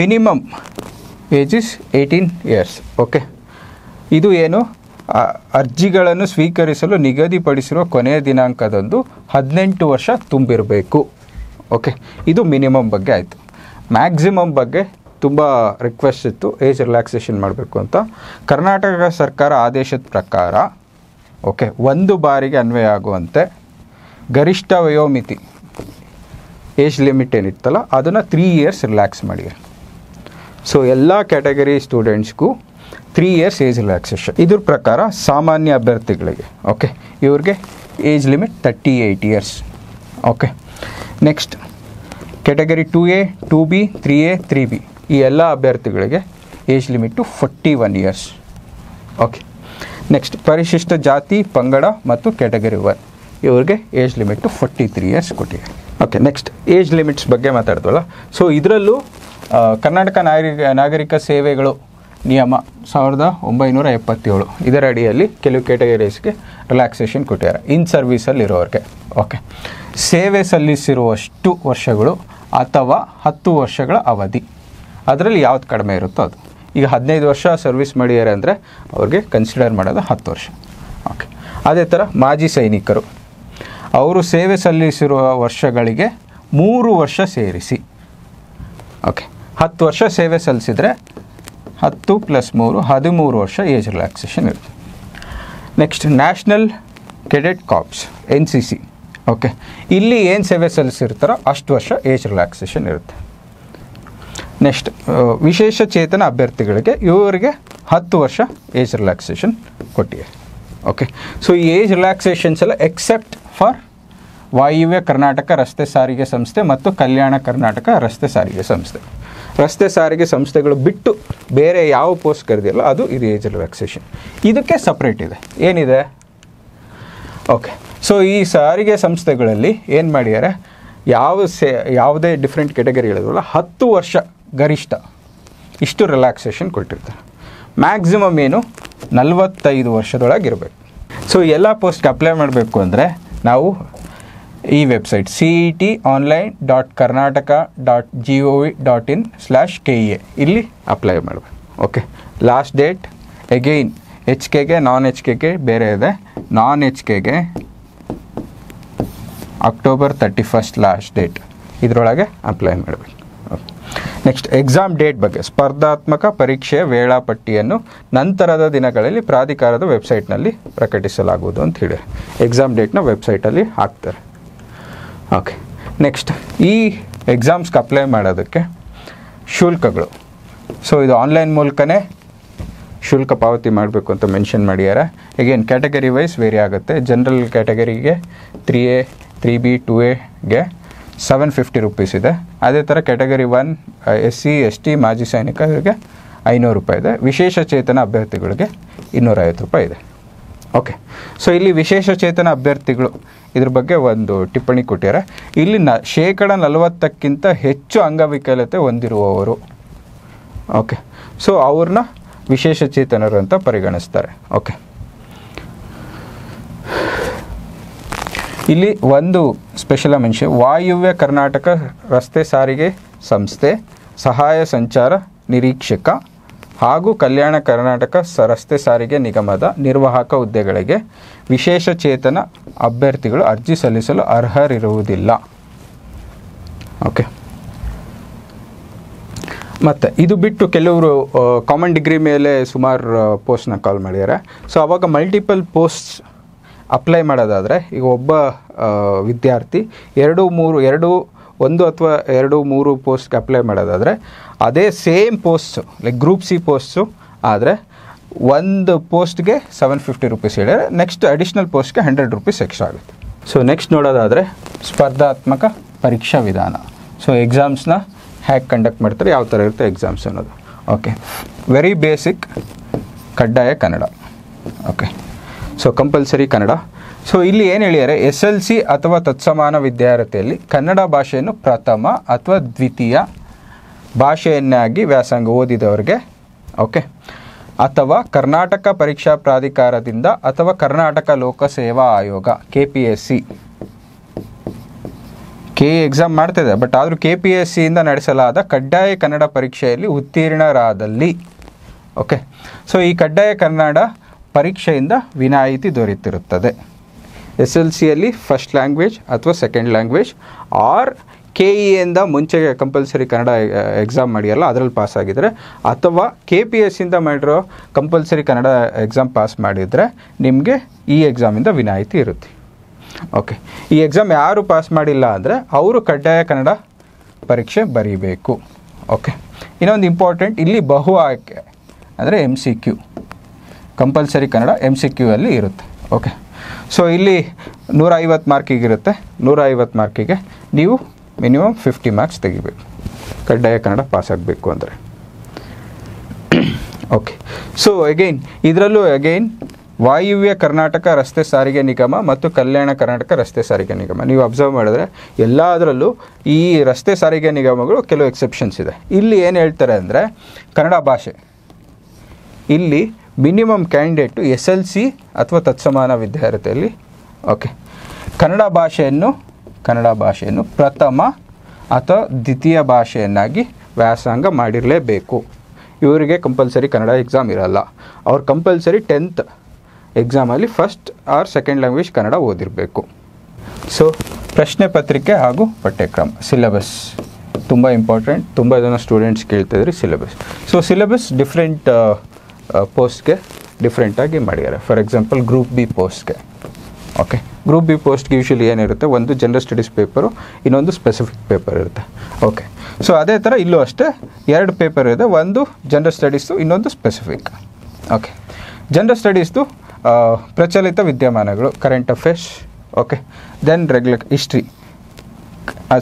Minimum age is 18 years. Okay. ಇದು ಏನು, ಅರ್ಜಿಗಳನ್ನು ಸ್ವೀಕರಿಸಲು ನಿಗದಿಪಡಿಸಿರುವ ಕೊನೆಯ ದಿನಾಂಕದಂದು 18 ವರ್ಷ ತುಂಬಿರಬೇಕು. ಓಕೆ. ಇದು ಮಿನಿಮಮ್ ಬಗ್ಗೆ ಆಯಿತು. ಮ್ಯಾಕ್ಸಿಮಮ್ ಬಗ್ಗೆ ತುಂಬ ರಿಕ್ವೆಸ್ಟ್ ಇತ್ತು, ಏಜ್ ರಿಲ್ಯಾಕ್ಸೇಷನ್ ಮಾಡಬೇಕು ಅಂತ. ಕರ್ನಾಟಕ ಸರ್ಕಾರ ಆದೇಶದ ಪ್ರಕಾರ ಓಕೆ ಒಂದು ಬಾರಿಗೆ ಅನ್ವಯ ಆಗುವಂತೆ ಗರಿಷ್ಠ ವಯೋಮಿತಿ ಏಜ್ ಲಿಮಿಟ್ ಏನಿತ್ತಲ್ಲ ಅದನ್ನು 3 years ರಿಲ್ಯಾಕ್ಸ್ ಮಾಡಿದ್ದಾರೆ. ಸೊ ಎಲ್ಲ ಕ್ಯಾಟಗರಿ ಸ್ಟೂಡೆಂಟ್ಸ್ಗೂ 3 years ಏಜ್ ರಿಲ್ಯಾಕ್ಸೇಷನ್. ಇದ್ರ ಪ್ರಕಾರ ಸಾಮಾನ್ಯ ಅಭ್ಯರ್ಥಿಗಳಿಗೆ ಓಕೆ ಇವ್ರಿಗೆ age limit 38 years. Okay. Next category 2A, 2B, 3A, 3B ಈ ಎಲ್ಲ ಅಭ್ಯರ್ಥಿಗಳಿಗೆ age limit 41 years. Okay. Next ಪರಿಶಿಷ್ಟ ಜಾತಿ, ಪಂಗಡ ಮತ್ತು ಕ್ಯಾಟಗರಿ 1 ಇವ್ರಿಗೆ ಏಜ್ ಲಿಮಿಟು 43 years ಕೊಟ್ಟಿದೆ. ಓಕೆ. ನೆಕ್ಸ್ಟ್ ಏಜ್ ಲಿಮಿಟ್ಸ್ ಬಗ್ಗೆ ಮಾತಾಡ್ತವಲ್ಲ. ಸೊ ಇದರಲ್ಲೂ ಕರ್ನಾಟಕ ನಾಗರಿಕ ಸೇವೆಗಳು ನಿಯಮ 1977 ಇದರ ಅಡಿಯಲ್ಲಿ ಕೆಲವು ಕ್ಯಾಟಗರೀಸ್ಗೆ ರಿಲ್ಯಾಕ್ಸೇಷನ್ ಕೊಟ್ಟಿದ್ದಾರೆ. ಇನ್ ಸರ್ವೀಸಲ್ಲಿರೋರಿಗೆ. ಓಕೆ. ಸೇವೆ ಸಲ್ಲಿಸಿರುವಷ್ಟು ವರ್ಷಗಳು ಅಥವಾ 10 ವರ್ಷಗಳ ಅವಧಿ, ಅದರಲ್ಲಿ ಯಾವ್ದು ಕಡಿಮೆ ಇರುತ್ತೋ ಅದು. ಈಗ 15 ವರ್ಷ ಸರ್ವಿಸ್ ಮಾಡಿದ್ದಾರೆ ಅಂದರೆ ಅವ್ರಿಗೆ ಕನ್ಸಿಡರ್ ಮಾಡೋದು 10 ವರ್ಷ. ಓಕೆ. ಅದೇ ಥರ ಮಾಜಿ ಸೈನಿಕರು, ಅವರು ಸೇವೆ ಸಲ್ಲಿಸಿರುವ ವರ್ಷಗಳಿಗೆ 3 ವರ್ಷ ಸೇರಿಸಿ. ಓಕೆ. 10 ವರ್ಷ ಸೇವೆ ಸಲ್ಲಿಸಿದರೆ 10 + 3 13 ವರ್ಷ ಏಜ್ ರಿಲ್ಯಾಕ್ಸೇಷನ್ ಇರುತ್ತೆ. Next national cadet corps NCC. Okay. ಇಲ್ಲಿ ಏನು ಸೇವೆ ಸಲ್ಲಿಸಿರ್ತಾರೋ ಅಷ್ಟು ವರ್ಷ ಏಜ್ ರಿಲ್ಯಾಕ್ಸೇಷನ್ ಇರುತ್ತೆ. ನೆಕ್ಸ್ಟ್ ವಿಶೇಷ ಚೇತನ ಅಭ್ಯರ್ಥಿಗಳಿಗೆ ಇವರಿಗೆ 10 ವರ್ಷ ಏಜ್ ರಿಲ್ಯಾಕ್ಸೇಷನ್ ಕೊಟ್ಟಿದೆ. ಓಕೆ. ಸೊ ಈ ಏಜ್ ರಿಲ್ಯಾಕ್ಸೇಷನ್ಸ್ ಎಲ್ಲ ಎಕ್ಸೆಪ್ಟ್ ಫಾರ್ ವಾಯುವ್ಯ ಕರ್ನಾಟಕ ರಸ್ತೆ ಸಾರಿಗೆ ಸಂಸ್ಥೆ ಮತ್ತು ಕಲ್ಯಾಣ ಕರ್ನಾಟಕ ರಸ್ತೆ ಸಾರಿಗೆ ಸಂಸ್ಥೆ. ರಸ್ತೆ ಸಾರಿಗೆ ಸಂಸ್ಥೆಗಳು ಬಿಟ್ಟು ಬೇರೆ ಯಾವ ಪೋಸ್ಟ್ ಕರೆದಿಲ್ಲ ಅದು ಇದು ಏಜ್ ರಿಲ್ಯಾಕ್ಸೇಷನ್. ಇದಕ್ಕೆ ಸಪ್ರೇಟ್ ಇದೆ. ಏನಿದೆ? ಓಕೆ. ಸೊ ಈ ಸಾರಿಗೆ ಸಂಸ್ಥೆಗಳಲ್ಲಿ ಏನು ಮಾಡಿದ್ದಾರೆ, ಯಾವುದೇ ಡಿಫ್ರೆಂಟ್ ಕ್ಯಾಟಗರಿ ಹೇಳಿದ್ವಲ್ಲ 10 ವರ್ಷ ಗರಿಷ್ಠ ಇಷ್ಟು ರಿಲ್ಯಾಕ್ಸೇಷನ್ ಕೊಟ್ಟಿರ್ತಾರೆ. ಮ್ಯಾಕ್ಸಿಮಮ್ ಏನು 45 ವರ್ಷದೊಳಗಿರಬೇಕು. ಸೊ ಎಲ್ಲ ಪೋಸ್ಟ್ಗೆ ಅಪ್ಲೈ ಮಾಡಬೇಕು ಅಂದರೆ ನಾವು ಈ ವೆಬ್ಸೈಟ್ cet.karnataka.gov.in/KEA ಇಲ್ಲಿ ಅಪ್ಲೈ ಮಾಡಬೇಕು. ಓಕೆ. ಲಾಸ್ಟ್ ಡೇಟ್ ಅಗೈನ್ HKಗೆ ನಾನ್ HKಗೆ ಬೇರೆ ಇದೆ. ನಾನ್ HKಗೆ October 31st ಲಾಸ್ಟ್ ಡೇಟ್, ಇದರೊಳಗೆ ಅಪ್ಲೈ ಮಾಡಬೇಕು. ನೆಕ್ಸ್ಟ್ ಎಕ್ಸಾಮ್ ಡೇಟ್ ಬಗ್ಗೆ, ಸ್ಪರ್ಧಾತ್ಮಕ ಪರೀಕ್ಷೆಯ ವೇಳಾಪಟ್ಟಿಯನ್ನು ನಂತರದ ದಿನಗಳಲ್ಲಿ ಪ್ರಾಧಿಕಾರದ ವೆಬ್ಸೈಟ್ನಲ್ಲಿ ಪ್ರಕಟಿಸಲಾಗುವುದು ಅಂತ ಹೇಳಿ ಎಕ್ಸಾಮ್ ಡೇಟ್ನ ವೆಬ್ಸೈಟಲ್ಲಿ ಹಾಕ್ತಾರೆ. ಓಕೆ. ನೆಕ್ಸ್ಟ್ ಈ ಎಕ್ಸಾಮ್ಸ್ಗೆ ಅಪ್ಲೈ ಮಾಡೋದಕ್ಕೆ ಶುಲ್ಕಗಳು. ಸೊ ಇದು ಆನ್ಲೈನ್ ಮೂಲಕನೇ ಶುಲ್ಕ ಪಾವತಿ ಮಾಡಬೇಕು ಅಂತ ಮೆನ್ಷನ್ ಮಾಡಿದ್ದಾರೆ. ಅಗೇನ್ ಕ್ಯಾಟಗರಿ ವೈಸ್ ವೇರಿ ಆಗುತ್ತೆ. ಜನರಲ್ ಕ್ಯಾಟಗರಿಗೆ 3A, 3B, 2Aಗೆ 750 rupees ಇದೆ. ಅದೇ ಥರ ಕ್ಯಾಟಗರಿ 1 SC, ST ಮಾಜಿ ಸೈನಿಕರಿಗೆ 500 ರೂಪಾಯಿ ಇದೆ. ವಿಶೇಷ ಚೇತನ ಅಭ್ಯರ್ಥಿಗಳಿಗೆ 250 ರೂಪಾಯಿ ಇದೆ. ಓಕೆ. ಸೊ ಇಲ್ಲಿ ವಿಶೇಷ ಚೇತನ ಅಭ್ಯರ್ಥಿಗಳು ಇದ್ರ ಬಗ್ಗೆ ಒಂದು ಟಿಪ್ಪಣಿ ಕೊಟ್ಟಿದ್ದಾರೆ. ಇಲ್ಲಿ 40%ಕ್ಕಿಂತ ಹೆಚ್ಚು ಅಂಗವಿಕಲತೆ ಹೊಂದಿರುವವರು. ಓಕೆ. ಸೊ ಅವ್ರನ್ನ ವಿಶೇಷ ಚೇತನರು ಅಂತ ಪರಿಗಣಿಸ್ತಾರೆ. ಓಕೆ. ಇಲ್ಲಿ ಒಂದು ಸ್ಪೆಷಲ್ ಮೆನ್ಷನ್, ವಾಯುವ್ಯ ಕರ್ನಾಟಕ ರಸ್ತೆ ಸಾರಿಗೆ ಸಂಸ್ಥೆ ಸಹಾಯ ಸಂಚಾರ ನಿರೀಕ್ಷಕ ಹಾಗೂ ಕಲ್ಯಾಣ ಕರ್ನಾಟಕ ರಸ್ತೆ ಸಾರಿಗೆ ನಿಗಮದ ನಿರ್ವಾಹಕ ಹುದ್ದೆಗಳಿಗೆ ವಿಶೇಷ ಚೇತನ ಅಭ್ಯರ್ಥಿಗಳು ಅರ್ಜಿ ಸಲ್ಲಿಸಲು ಅರ್ಹರಿರುವುದಿಲ್ಲ. ಓಕೆ. ಮತ್ತು ಇದು ಬಿಟ್ಟು ಕೆಲವರು ಕಾಮನ್ ಡಿಗ್ರಿ ಮೇಲೆ ಸುಮಾರು ಪೋಸ್ಟ್ನ ಕಾಲ್ ಮಾಡಿದ್ದಾರೆ. ಸೊ ಆವಾಗ ಮಲ್ಟಿಪಲ್ ಪೋಸ್ಟ್ಸ್ ಅಪ್ಲೈ ಮಾಡೋದಾದರೆ ಈಗ ಒಬ್ಬ ವಿದ್ಯಾರ್ಥಿ 1 ಅಥವಾ 2-3 ಪೋಸ್ಟ್ಗೆ ಅಪ್ಲೈ ಮಾಡೋದಾದರೆ ಅದೇ same post like group C post ಆದರೆ ಒಂದು ಪೋಸ್ಟ್ಗೆ 750 ರುಪೀಸ್ ಹೇಳಿದರೆ ನೆಕ್ಸ್ಟ್ ಅಡಿಷ್ನಲ್ ಪೋಸ್ಟ್ಗೆ 100 ರುಪೀಸ್ ಎಕ್ಸ್ಟ್ರಾ ಆಗುತ್ತೆ. ಸೊ ನೆಕ್ಸ್ಟ್ ನೋಡೋದಾದರೆ ಸ್ಪರ್ಧಾತ್ಮಕ ಪರೀಕ್ಷಾ ವಿಧಾನ. ಸೊ ಎಕ್ಸಾಮ್ಸ್ನ ಹೇಗೆ ಕಂಡಕ್ಟ್ ಮಾಡ್ತಾರೆ, ಯಾವ ಥರ ಇರುತ್ತೆ ಎಕ್ಸಾಮ್ಸ್ ಅನ್ನೋದು. ಓಕೆ, ವೆರಿ ಬೇಸಿಕ್ ಕಡ್ಡಾಯ Kannada. Okay, so compulsory Kannada. So ಇಲ್ಲಿ ಏನು ಹೇಳಿದ್ದಾರೆ, SLC ಅಥವಾ ತತ್ಸಮಾನ ವಿದ್ಯಾರ್ಥಿಯಲ್ಲಿ ಕನ್ನಡ ಭಾಷೆಯನ್ನು ಪ್ರಥಮ ಅಥವಾ ದ್ವಿತೀಯ ಭಾಷೆಯನ್ನಾಗಿ ವ್ಯಾಸಂಗ ಓದಿದವರಿಗೆ, ಓಕೆ, ಅಥವಾ ಕರ್ನಾಟಕ ಪರೀಕ್ಷಾ ಪ್ರಾಧಿಕಾರದಿಂದ ಅಥವಾ ಕರ್ನಾಟಕ ಲೋಕಸೇವಾ ಆಯೋಗ KPSC ಎಕ್ಸಾಮ್ ಮಾಡ್ತಿದೆ, ಬಟ್ ಆದರೂ KPSCಯಿಂದ ನಡೆಸಲಾದ ಕಡ್ಡಾಯ ಕನ್ನಡ ಪರೀಕ್ಷೆಯಲ್ಲಿ ಉತ್ತೀರ್ಣರಾದಲ್ಲಿ, ಓಕೆ, ಸೊ ಈ ಕಡ್ಡಾಯ ಕನ್ನಡ ಪರೀಕ್ಷೆಯಿಂದ ವಿನಾಯಿತಿ ದೊರೆತಿರುತ್ತದೆ. SLCಯಲ್ಲಿ ಫಸ್ಟ್ ಲ್ಯಾಂಗ್ವೇಜ್ ಅಥವಾ ಸೆಕೆಂಡ್ ಲ್ಯಾಂಗ್ವೇಜ್ ಆರ್ KEಯಿಂದ ಮುಂಚೆಗೆ ಕಂಪಲ್ಸರಿ ಕನ್ನಡ ಎಕ್ಸಾಮ್ ಮಾಡಿಯಲ್ಲ ಅದರಲ್ಲಿ ಪಾಸ್ ಆಗಿದರೆ, ಅಥವಾ KPSCಯಿಂದ ಮಾಡಿರೋ ಕಂಪಲ್ಸರಿ ಕನ್ನಡ ಎಕ್ಸಾಮ್ ಪಾಸ್ ಮಾಡಿದರೆ ನಿಮಗೆ ಈ ಎಕ್ಸಾಮಿಂದ ವಿನಾಯಿತಿ ಇರುತ್ತೆ. ಓಕೆ, ಈ ಎಕ್ಸಾಮ್ ಯಾರು ಪಾಸ್ ಮಾಡಿಲ್ಲ ಅಂದರೆ ಅವರು ಕಡ್ಡಾಯ ಕನ್ನಡ ಪರೀಕ್ಷೆ ಬರೀಬೇಕು. ಓಕೆ, ಇನ್ನೊಂದು ಇಂಪಾರ್ಟೆಂಟ್, ಇಲ್ಲಿ ಬಹು ಆಯ್ಕೆ ಅಂದರೆ MCQ, ಕಂಪಲ್ಸರಿ ಕನ್ನಡ MCQ ಅಲ್ಲಿ ಇರುತ್ತೆ. ಓಕೆ, ಸೊ ಇಲ್ಲಿ 150 ಮಾರ್ಕಿಗಿರುತ್ತೆ. 150 ಮಾರ್ಕಿಗೆ ನೀವು ಮಿನಿಮಮ್ 50 ಮಾರ್ಕ್ಸ್ ತೆಗಿಬೇಕು ಕಡ್ಡಾಯ ಕನ್ನಡ ಪಾಸ್ ಆಗಬೇಕು ಅಂದರೆ. ಓಕೆ, ಸೊ ಇದರಲ್ಲೂ ವಾಯುವ್ಯ ಕರ್ನಾಟಕ ರಸ್ತೆ ಸಾರಿಗೆ ನಿಗಮ ಮತ್ತು ಕಲ್ಯಾಣ ಕರ್ನಾಟಕ ರಸ್ತೆ ಸಾರಿಗೆ ನಿಗಮ ನೀವು ಅಬ್ಸರ್ವ್ ಮಾಡಿದ್ರೆ ಎಲ್ಲದರಲ್ಲೂ ಈ ರಸ್ತೆ ಸಾರಿಗೆ ನಿಗಮಗಳು ಕೆಲವು ಎಕ್ಸೆಪ್ಷನ್ಸ್ ಇದೆ. ಇಲ್ಲಿ ಏನು ಹೇಳ್ತಾರೆ ಅಂದರೆ ಕನ್ನಡ ಭಾಷೆ, ಇಲ್ಲಿ ಮಿನಿಮಮ್ ಕ್ಯಾಂಡಿಡೇಟು SLC ಅಥವಾ ತತ್ಸಮಾನ ವಿದ್ಯಾರ್ಥಿಯಲ್ಲಿ, ಓಕೆ, ಕನ್ನಡ ಭಾಷೆಯನ್ನು ಪ್ರಥಮ ಅಥವಾ ದ್ವಿತೀಯ ಭಾಷೆಯನ್ನಾಗಿ ವ್ಯಾಸಂಗ ಮಾಡಿರಲೇಬೇಕು. ಇವರಿಗೆ ಕಂಪಲ್ಸರಿ ಕನ್ನಡ ಎಕ್ಸಾಮ್ ಇರಲ್ಲ. ಅವ್ರು ಕಂಪಲ್ಸರಿ 10th ಎಕ್ಸಾಮಲ್ಲಿ first or second language Kannada ಓದಿರಬೇಕು. ಸೊ ಪ್ರಶ್ನೆ ಪತ್ರಿಕೆ ಹಾಗೂ ಪಠ್ಯಕ್ರಮ ಸಿಲೆಬಸ್ ತುಂಬ ಇಂಪಾರ್ಟೆಂಟ್. ತುಂಬ ಜನ ಸ್ಟೂಡೆಂಟ್ಸ್ ಕೇಳ್ತಿದ್ರಿ ಸಿಲೆಬಸ್. ಸೊ ಸಿಲೆಬಸ್ ಡಿಫ್ರೆಂಟ್ ಪೋಸ್ಟ್ಗೆ ಡಿಫ್ರೆಂಟಾಗಿ ಮಾಡಿದ್ದಾರೆ. ಫಾರ್ ಎಕ್ಸಾಂಪಲ್ ಗ್ರೂಪ್ ಬಿ ಪೋಸ್ಟ್ಗೆ, ಓಕೆ, ಗ್ರೂಪ್ ಬಿ ಪೋಸ್ಟ್ಗೆ ಯೂಶ್ವಲಿ ಏನಿರುತ್ತೆ, ಒಂದು ಜನರಲ್ ಸ್ಟಡೀಸ್ ಪೇಪರು, ಇನ್ನೊಂದು ಸ್ಪೆಸಿಫಿಕ್ ಪೇಪರ್ ಇರುತ್ತೆ. ಓಕೆ, ಸೊ ಅದೇ ಥರ ಇಲ್ಲೂ ಅಷ್ಟೇ 2 ಪೇಪರ್ ಇದೆ, ಒಂದು ಜನರಲ್ ಸ್ಟಡೀಸು, ಇನ್ನೊಂದು ಸ್ಪೆಸಿಫಿಕ್. ಓಕೆ, ಜನರಲ್ ಸ್ಟಡೀಸ್ದು ಪ್ರಚಲಿತ ವಿದ್ಯಮಾನಗಳು, current affairs, okay, then regular history,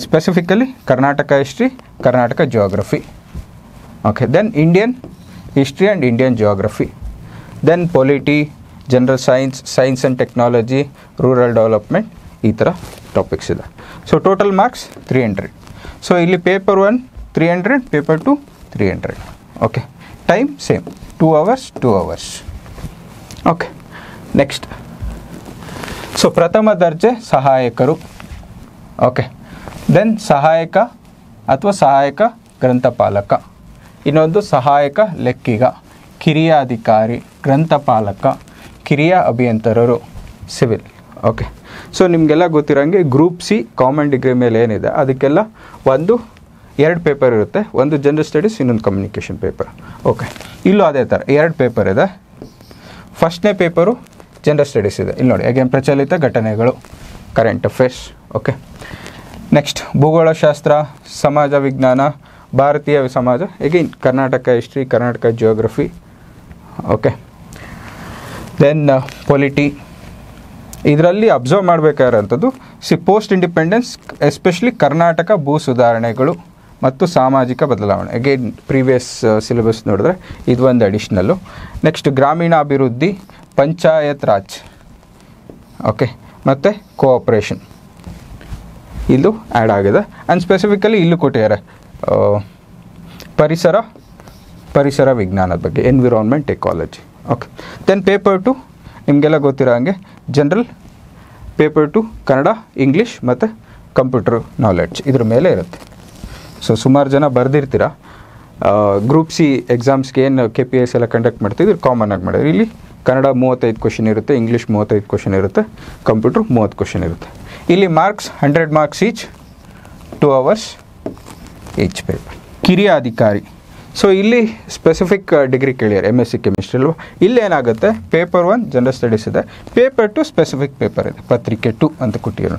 specifically Karnataka history, Karnataka geography, okay, then Indian history and Indian geography, then polity, general science and technology, rural development, ಈ ಥರ ಟಾಪಿಕ್ಸ್ ಇದೆ. So total marks 300. So ಇಲ್ಲಿ paper 1 300, paper 2 300. Okay, time same 2 hours. Okay, next, so ಪ್ರಥಮ ದರ್ಜೆ ಸಹಾಯಕರು, okay, then ಸಹಾಯಕ ಅಥವಾ ಸಹಾಯಕ ಗ್ರಂಥಪಾಲಕ, ಇನ್ನೊಂದು ಸಹಾಯಕ ಲೆಕ್ಕಿಗ, ಕಿರಿಯ ಅಧಿಕಾರಿ, ಗ್ರಂಥಪಾಲಕ, ಕಿರಿಯ ಅಭಿಯಂತರರು, ಸಿವಿಲ್. ಓಕೆ, ಸೊ ನಿಮಗೆಲ್ಲ ಗೊತ್ತಿರೋಂಗೆ ಗ್ರೂಪ್ ಸಿ ಕಾಮನ್ ಡಿಗ್ರಿ ಮೇಲೆ ಏನಿದೆ ಅದಕ್ಕೆಲ್ಲ 2 ಪೇಪರ್ ಇರುತ್ತೆ, ಒಂದು ಜನರಲ್ ಸ್ಟಡೀಸ್, ಇನ್ನೊಂದು ಕಮ್ಯುನಿಕೇಷನ್ ಪೇಪರ್. ಓಕೆ, ಇಲ್ಲೂ ಅದೇ ಥರ 2 ಪೇಪರ್ ಇದೆ. ಫಸ್ಟ್ನೇ ಪೇಪರು ಜನರಲ್ ಸ್ಟಡೀಸ್ ಇದೆ. ಇಲ್ಲಿ ನೋಡಿ ಪ್ರಚಲಿತ ಘಟನೆಗಳು, ಕರೆಂಟ್ ಅಫೇರ್ಸ್. ಓಕೆ, ನೆಕ್ಸ್ಟ್ ಭೂಗೋಳಶಾಸ್ತ್ರ, ಸಮಾಜ ವಿಜ್ಞಾನ, ಭಾರತೀಯ ಸಮಾಜ, Karnataka history, Karnataka geography. Okay, then polity. ಇದರಲ್ಲಿ ಅಬ್ಸರ್ವ್ ಮಾಡಬೇಕಾಗಿರೋಂಥದ್ದು ಪೋಸ್ಟ್ ಇಂಡಿಪೆಂಡೆನ್ಸ್, ಎಸ್ಪೆಷಲಿ ಕರ್ನಾಟಕ ಭೂ ಸುಧಾರಣೆಗಳು ಮತ್ತು ಸಾಮಾಜಿಕ ಬದಲಾವಣೆ. ಪ್ರೀವಿಯಸ್ ಸಿಲೆಬಸ್ ನೋಡಿದ್ರೆ ಇದು ಒಂದು ಅಡಿಷ್ನಲ್ಲು. ನೆಕ್ಸ್ಟ್ ಗ್ರಾಮೀಣಾಭಿವೃದ್ಧಿ, ಪಂಚಾಯತ್ ರಾಜ್, ಓಕೆ, ಮತ್ತು ಕೋಆಪ್ರೇಷನ್ ಇಲ್ಲೂ ಆ್ಯಡ್ ಆಗಿದೆ. ಆ್ಯಂಡ್ ಸ್ಪೆಸಿಫಿಕಲಿ ಇಲ್ಲೂ ಕೊಟ್ಟಿದ್ದಾರೆ ಪರಿಸರ ವಿಜ್ಞಾನದ ಬಗ್ಗೆ, environment ecology. Okay, then paper 2 ನಿಮಗೆಲ್ಲ ಗೊತ್ತಿರೋ ಹಾಗೆ ಜನರಲ್, ಪೇಪರ್ 2 ಕನ್ನಡ, ಇಂಗ್ಲೀಷ್ ಮತ್ತು ಕಂಪ್ಯೂಟರ್ ನಾಲೆಡ್ಜ್ ಇದ್ರ ಮೇಲೆ ಇರುತ್ತೆ. ಸೊ ಸುಮಾರು ಜನ ಬರೆದಿರ್ತೀರ. ಗ್ರೂಪ್ ಸಿ ಎಕ್ಸಾಮ್ಸ್ಗೆ ಏನು KPS ಎಲ್ಲ ಕಂಡಕ್ಟ್ ಮಾಡ್ತಿದ್ರು ಕಾಮನ್ ಆಗಿ ಮಾಡಿದ್ರು. ಇಲ್ಲಿ ಕನ್ನಡ 35 ಕ್ವಶನ್ ಇರುತ್ತೆ, ಇಂಗ್ಲೀಷ್ 35 ಕ್ವಶನ್ ಇರುತ್ತೆ, ಕಂಪ್ಯೂಟರ್ 30 ಕ್ವಶನ್ ಇರುತ್ತೆ. ಇಲ್ಲಿ marks 100 marks each, 2 hours each paper. ಕಿರಿಯ ಅಧಿಕಾರಿ, ಸೊ ಇಲ್ಲಿ ಸ್ಪೆಸಿಫಿಕ್ ಡಿಗ್ರಿ ಕೇಳಿದ್ದಾರೆ MSc ಕೆಮಿಸ್ಟ್ರಿ ಅಲ್ವಾ. ಇಲ್ಲೇನಾಗುತ್ತೆ, ಪೇಪರ್ 1 ಜನರಲ್ ಸ್ಟಡೀಸ್ ಇದೆ, ಪೇಪರ್ 2 ಸ್ಪೆಸಿಫಿಕ್ ಪೇಪರ್ ಇದೆ, ಪತ್ರಿಕೆ 2 ಅಂತ ಕೊಟ್ಟಿರೋ.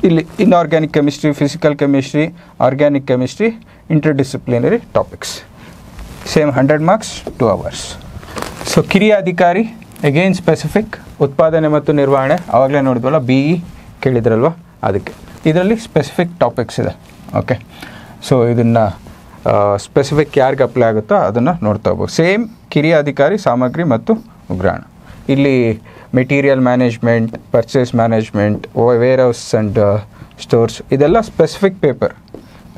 ಇಲ್ಲಿ inorganic chemistry, physical chemistry, organic chemistry, interdisciplinary topics. Same 100 marks 2 hours. So ಕಿರಿಯ ಅಧಿಕಾರಿ ಅಗೇನ್ ಸ್ಪೆಸಿಫಿಕ್, ಉತ್ಪಾದನೆ ಮತ್ತು ನಿರ್ವಹಣೆ ಆವಾಗಲೇ ನೋಡಿದ್ವಲ್ಲ, BE ಕೇಳಿದ್ರಲ್ವ, ಅದಕ್ಕೆ ಇದರಲ್ಲಿ ಸ್ಪೆಸಿಫಿಕ್ ಟಾಪಿಕ್ಸ್ ಇದೆ. ಓಕೆ, ಸೊ ಇದನ್ನು ಸ್ಪೆಸಿಫಿಕ್ ಯಾರಿಗೆ ಅಪ್ಲೈ ಆಗುತ್ತೋ ಅದನ್ನು ನೋಡ್ತಾ ಹೋಗ್ಬೋದು. ಸೇಮ್ ಕಿರಿಯ ಅಧಿಕಾರಿ ಸಾಮಗ್ರಿ ಮತ್ತು ಉಗ್ರಾಣ, ಇಲ್ಲಿ material management, purchase management, warehouse and stores, ಇದೆಲ್ಲ ಸ್ಪೆಸಿಫಿಕ್ ಪೇಪರ್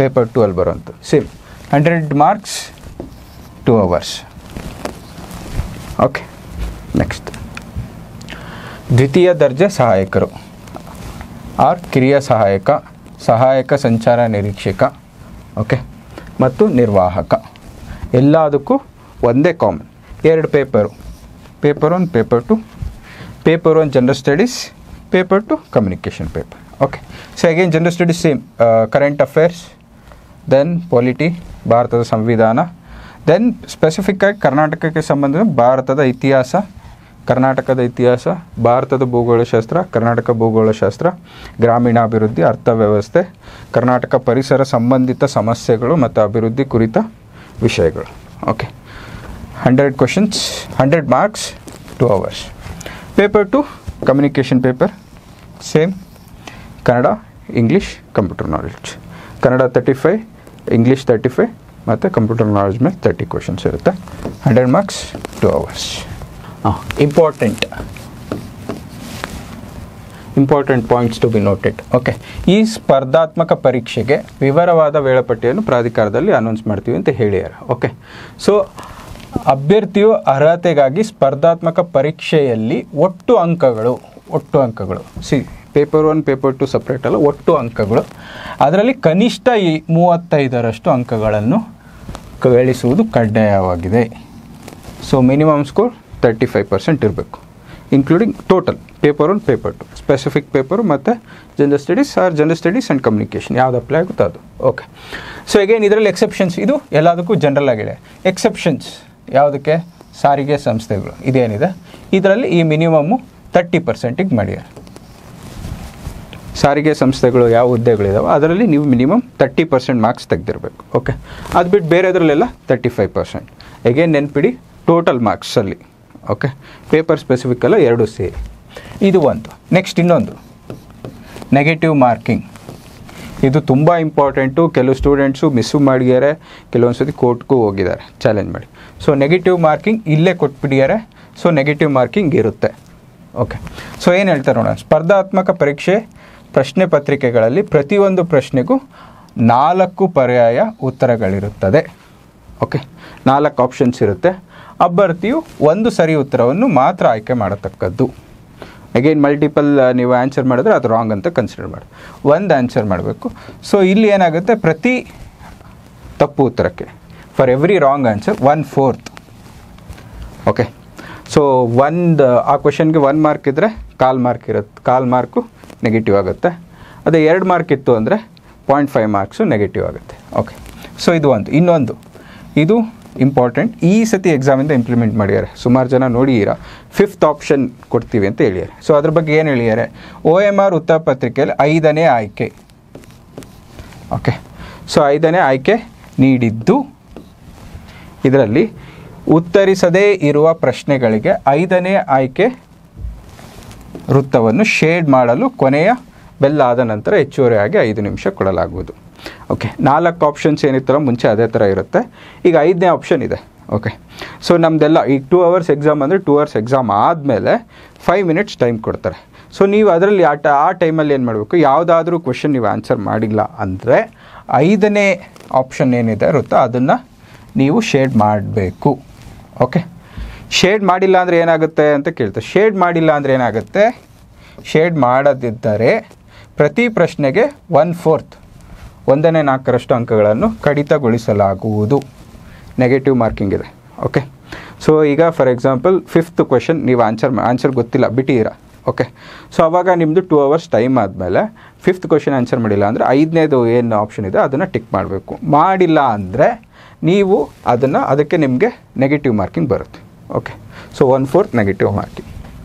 2 ಅಲ್ಲಿ ಬರುವಂಥ. Same 100 marks 2 hours. Okay, next ದ್ವಿತೀಯ ದರ್ಜೆ ಸಹಾಯಕರು ಆರ್ ಕಿರಿಯ ಸಹಾಯಕ, ಸಹಾಯಕ ಸಂಚಾರ ನಿರೀಕ್ಷಕ, ಓಕೆ, ಮತ್ತು ನಿರ್ವಾಹಕ. ಎಲ್ಲದಕ್ಕೂ ಒಂದೇ common, 2 paper, paper 1 paper 2, paper 1 general studies, paper 2 communication paper. Okay, so again general studies same, current affairs, then polity, ಭಾರತದ ಸಂವಿಧಾನ, ದೆನ್ ಸ್ಪೆಸಿಫಿಕ್ಕಾಗಿ ಕರ್ನಾಟಕಕ್ಕೆ ಸಂಬಂಧಿಸಿದ ಭಾರತದ ಇತಿಹಾಸ, ಕರ್ನಾಟಕದ ಇತಿಹಾಸ, ಭಾರತದ ಭೂಗೋಳಶಾಸ್ತ್ರ, ಕರ್ನಾಟಕ ಭೂಗೋಳಶಾಸ್ತ್ರ, ಗ್ರಾಮೀಣಾಭಿವೃದ್ಧಿ, ಅರ್ಥವ್ಯವಸ್ಥೆ, ಕರ್ನಾಟಕ ಪರಿಸರ ಸಂಬಂಧಿತ ಸಮಸ್ಯೆಗಳು ಮತ್ತು ಅಭಿವೃದ್ಧಿ ಕುರಿತ ವಿಷಯಗಳು. Okay, 100 questions, 100 marks 2 hours. Paper 2 communication paper, same Kannada, English, computer knowledge. Kannada 35, English 35 ಮತ್ತು ಕಂಪ್ಯೂಟರ್ ನಾಲೆಡ್ಜ್ ಮೇಲೆ 30 ಕ್ವಶನ್ಸ್ ಇರುತ್ತೆ. 100 marks 2 hours. Important points to be noted. Okay, ಈ ಸ್ಪರ್ಧಾತ್ಮಕ ಪರೀಕ್ಷೆಗೆ ವಿವರವಾದ ವೇಳಾಪಟ್ಟಿಯನ್ನು ಪ್ರಾಧಿಕಾರದಲ್ಲಿ ಅನೌನ್ಸ್ ಮಾಡ್ತೀವಿ ಅಂತ ಹೇಳಿದ್ದಾರೆ. ಓಕೆ, ಸೊ ಅಭ್ಯರ್ಥಿಯು ಅರ್ಹತೆಗಾಗಿ ಸ್ಪರ್ಧಾತ್ಮಕ ಪರೀಕ್ಷೆಯಲ್ಲಿ ಒಟ್ಟು ಅಂಕಗಳು ಪೇಪರ್ 1 ಪೇಪರ್ 2 ಸಪ್ರೇಟ್ ಅಲ್ಲ, ಒಟ್ಟು ಅಂಕಗಳು, ಅದರಲ್ಲಿ ಕನಿಷ್ಠ 35ರಷ್ಟು ಅಂಕಗಳನ್ನು ಗಳಿಸುವುದು ಕಡ್ಡಾಯವಾಗಿದೆ. ಸೊ ಮಿನಿಮಮ್ ಸ್ಕೋರ್ 35% ಇರಬೇಕು, including total paper 1 paper 2, specific paper ಮತ್ತು general studies general studies and communication ಯಾವ್ದು ಅಪ್ಲೈ ಆಗುತ್ತೋ ಅದು. ಓಕೆ, ಸೊ ಅಗೇನ್ ಇದರಲ್ಲಿ ಎಕ್ಸೆಪ್ಷನ್ಸ್, ಇದು ಎಲ್ಲದಕ್ಕೂ ಜನರಲ್ ಆಗಿದೆ. ಎಕ್ಸೆಪ್ಷನ್ಸ್ ಯಾವುದಕ್ಕೆ? ಸಾರಿಗೆ ಸಂಸ್ಥೆಗಳು ಇದೇನಿದೆ ಇದರಲ್ಲಿ ಈ ಮಿನಿಮಮ್ಮು 30%ಗೆ ಮಾಡಿದ್ದಾರೆ. ಸಾರಿಗೆ ಸಂಸ್ಥೆಗಳು ಯಾವ ಹುದ್ದೆಗಳಿದಾವೆ ಅದರಲ್ಲಿ ನೀವು ಮಿನಿಮಮ್ 30% ಮಾರ್ಕ್ಸ್ ತೆಗೆದಿರಬೇಕು. ಓಕೆ, ಅದು ಬಿಟ್ಟು ಬೇರೆದ್ರಲ್ಲೆಲ್ಲ 35%. ಅಗೇನ್ ನೆನ್ಪಿಡಿ, ಟೋಟಲ್ ಮಾರ್ಕ್ಸಲ್ಲಿ. ಓಕೆ, ಪೇಪರ್ ಸ್ಪೆಸಿಫಿಕ್ ಅಲ್ಲ, 2 ಸೇರಿ. ಇದು ಒಂದು. ನೆಕ್ಸ್ಟ್ ಇನ್ನೊಂದು ನೆಗೆಟಿವ್ ಮಾರ್ಕಿಂಗ್. ಇದು ತುಂಬ ಇಂಪಾರ್ಟೆಂಟು. ಕೆಲವು ಸ್ಟೂಡೆಂಟ್ಸು ಮಿಸ್ಸು ಮಾಡಿದ್ದಾರೆ, ಕೆಲವೊಂದು ಸತಿ ಕೋರ್ಟ್ಗೂ ಹೋಗಿದ್ದಾರೆ ಚಾಲೆಂಜ್ ಮಾಡಿ. ಸೊ ನೆಗೆಟಿವ್ ಮಾರ್ಕಿಂಗ್ ಇಲ್ಲೇ ಕೊಟ್ಬಿಟ್ಟಿದ್ದಾರೆ. ಸೊ ನೆಗೆಟಿವ್ ಮಾರ್ಕಿಂಗ್ ಇರುತ್ತೆ. ಓಕೆ, ಸೊ ಏನು ಹೇಳ್ತಾರೆ ನೋಡೋಣ. ಸ್ಪರ್ಧಾತ್ಮಕ ಪರೀಕ್ಷೆ ಪ್ರಶ್ನೆ ಪತ್ರಿಕೆಗಳಲ್ಲಿ ಪ್ರತಿಯೊಂದು ಪ್ರಶ್ನೆಗೂ 4 ಪರ್ಯಾಯ ಉತ್ತರಗಳಿರುತ್ತದೆ. ಓಕೆ, 4 ಆಪ್ಷನ್ಸ್ ಇರುತ್ತೆ. ಅಭ್ಯರ್ಥಿಯು ಒಂದು ಸರಿ ಉತ್ತರವನ್ನು ಮಾತ್ರ ಆಯ್ಕೆ ಮಾಡತಕ್ಕದ್ದು. ಅಗೇನ್ ಮಲ್ಟಿಪಲ್ ನೀವು ಆನ್ಸರ್ ಮಾಡಿದ್ರೆ ಅದು ರಾಂಗ್ ಅಂತ ಕನ್ಸಿಡರ್ ಮಾಡಿ, ಒಂದು ಆನ್ಸರ್ ಮಾಡಬೇಕು. ಸೊ ಇಲ್ಲಿ ಏನಾಗುತ್ತೆ, ಪ್ರತಿ ತಪ್ಪು ಉತ್ತರಕ್ಕೆ for every wrong answer 1/4. Okay, so ಆ ಕ್ವೆಶನ್ಗೆ 1 ಮಾರ್ಕ್ ಇದ್ದರೆ 1/4 ಮಾರ್ಕ್ ಇರುತ್ತೆ, 1/4 ಮಾರ್ಕು ನೆಗೆಟಿವ್ ಆಗುತ್ತೆ. ಅದೇ 2 ಮಾರ್ಕ್ ಇತ್ತು ಅಂದರೆ 0.5 ಮಾರ್ಕ್ಸು ನೆಗೆಟಿವ್ ಆಗುತ್ತೆ. ಓಕೆ, ಸೊ ಇದು ಒಂದು. ಇನ್ನೊಂದು ಇದು ಇಂಪಾರ್ಟೆಂಟ್, ಈ ಸತಿ ಎಕ್ಸಾಮಿಂದ ಇಂಪ್ಲಿಮೆಂಟ್ ಮಾಡಿದ್ದಾರೆ. ಸುಮಾರು ಜನ ನೋಡಿದ್ದೀರಾ, 5th ಆಪ್ಷನ್ ಕೊಡ್ತೀವಿ ಅಂತ ಹೇಳಿದ್ದಾರೆ. ಸೊ ಅದ್ರ ಬಗ್ಗೆ ಏನು ಹೇಳಿದ್ದಾರೆ, OMR ಉತ್ತರಪತ್ರಿಕೆಯಲ್ಲಿ 5ನೇ ಆಯ್ಕೆ. ಓಕೆ, ಸೊ 5ನೇ ಆಯ್ಕೆ ನೀಡಿದ್ದು ಇದರಲ್ಲಿ ಉತ್ತರಿಸದೇ ಇರುವ ಪ್ರಶ್ನೆಗಳಿಗೆ 5ನೇ ಆಯ್ಕೆ ವೃತ್ತವನ್ನು ಶೇಡ್ ಮಾಡಲು ಕೊನೆಯ ಬೆಲ್ ಆದ ನಂತರ ಹೆಚ್ಚುವರಿಯಾಗಿ 5 ನಿಮಿಷ ಕೊಡಲಾಗುವುದು. ಓಕೆ, 4 ಆಪ್ಷನ್ಸ್ ಏನಿತ್ತಲ್ಲ ಮುಂಚೆ ಅದೇ ಥರ ಇರುತ್ತೆ. ಈಗ 5ನೇ ಆಪ್ಷನ್ ಇದೆ. ಓಕೆ, ಸೊ ನಮ್ಮದೆಲ್ಲ ಈಗ 2 ಅವರ್ಸ್ ಎಕ್ಸಾಮ್ ಅಂದರೆ 2 ಅವರ್ಸ್ ಎಕ್ಸಾಮ್ ಆದಮೇಲೆ 5 ಮಿನಿಟ್ಸ್ ಟೈಮ್ ಕೊಡ್ತಾರೆ. ಸೊ ನೀವು ಅದರಲ್ಲಿ ಆ ಟೈಮಲ್ಲಿ ಏನು ಮಾಡಬೇಕು, ಯಾವುದಾದ್ರೂ ಕ್ವೆಶನ್ ನೀವು ಆನ್ಸರ್ ಮಾಡಿಲ್ಲ ಅಂದರೆ 5ನೇ ಆಪ್ಷನ್ ಏನಿದೆ ಇರುತ್ತೋ ಅದನ್ನು ನೀವು ಶೇಡ್ ಮಾಡಬೇಕು. ಓಕೆ, ಶೇಡ್ ಮಾಡಿಲ್ಲ ಅಂದರೆ ಏನಾಗುತ್ತೆ ಅಂತ ಕೇಳ್ತಾರೆ. ಶೇಡ್ ಮಾಡಿಲ್ಲ ಅಂದರೆ ಏನಾಗುತ್ತೆ, ಶೇಡ್ ಮಾಡದಿದ್ದರೆ ಪ್ರತಿ ಪ್ರಶ್ನೆಗೆ 1/4 1/4 ಅಂಕಗಳನ್ನು ಕಡಿತಗೊಳಿಸಲಾಗುವುದು. ನೆಗೆಟಿವ್ ಮಾರ್ಕಿಂಗ್ ಇದೆ. ಓಕೆ, ಸೊ ಈಗ ಫಾರ್ ಎಕ್ಸಾಂಪಲ್ 5th ಕ್ವೆಶನ್ ನೀವು ಆನ್ಸರ್ ಗೊತ್ತಿಲ್ಲ ಬಿಟ್ಟಿದ್ದೀರಾ. ಓಕೆ, ಸೊ ಆವಾಗ ನಿಮ್ಮದು 2 ಅವರ್ಸ್ ಟೈಮ್ ಆದಮೇಲೆ 5th ಕ್ವೆಶನ್ ಆನ್ಸರ್ ಮಾಡಿಲ್ಲ ಅಂದರೆ 5ನೇದು ಏನು ಆಪ್ಷನ್ ಇದೆ ಅದನ್ನು ಟಿಕ್ ಮಾಡಬೇಕು. ಮಾಡಿಲ್ಲ ಅಂದರೆ ನೀವು ಅದಕ್ಕೆ ನಿಮಗೆ ನೆಗೆಟಿವ್ ಮಾರ್ಕಿಂಗ್ ಬರುತ್ತೆ. Okay, so 1/4 negative marking.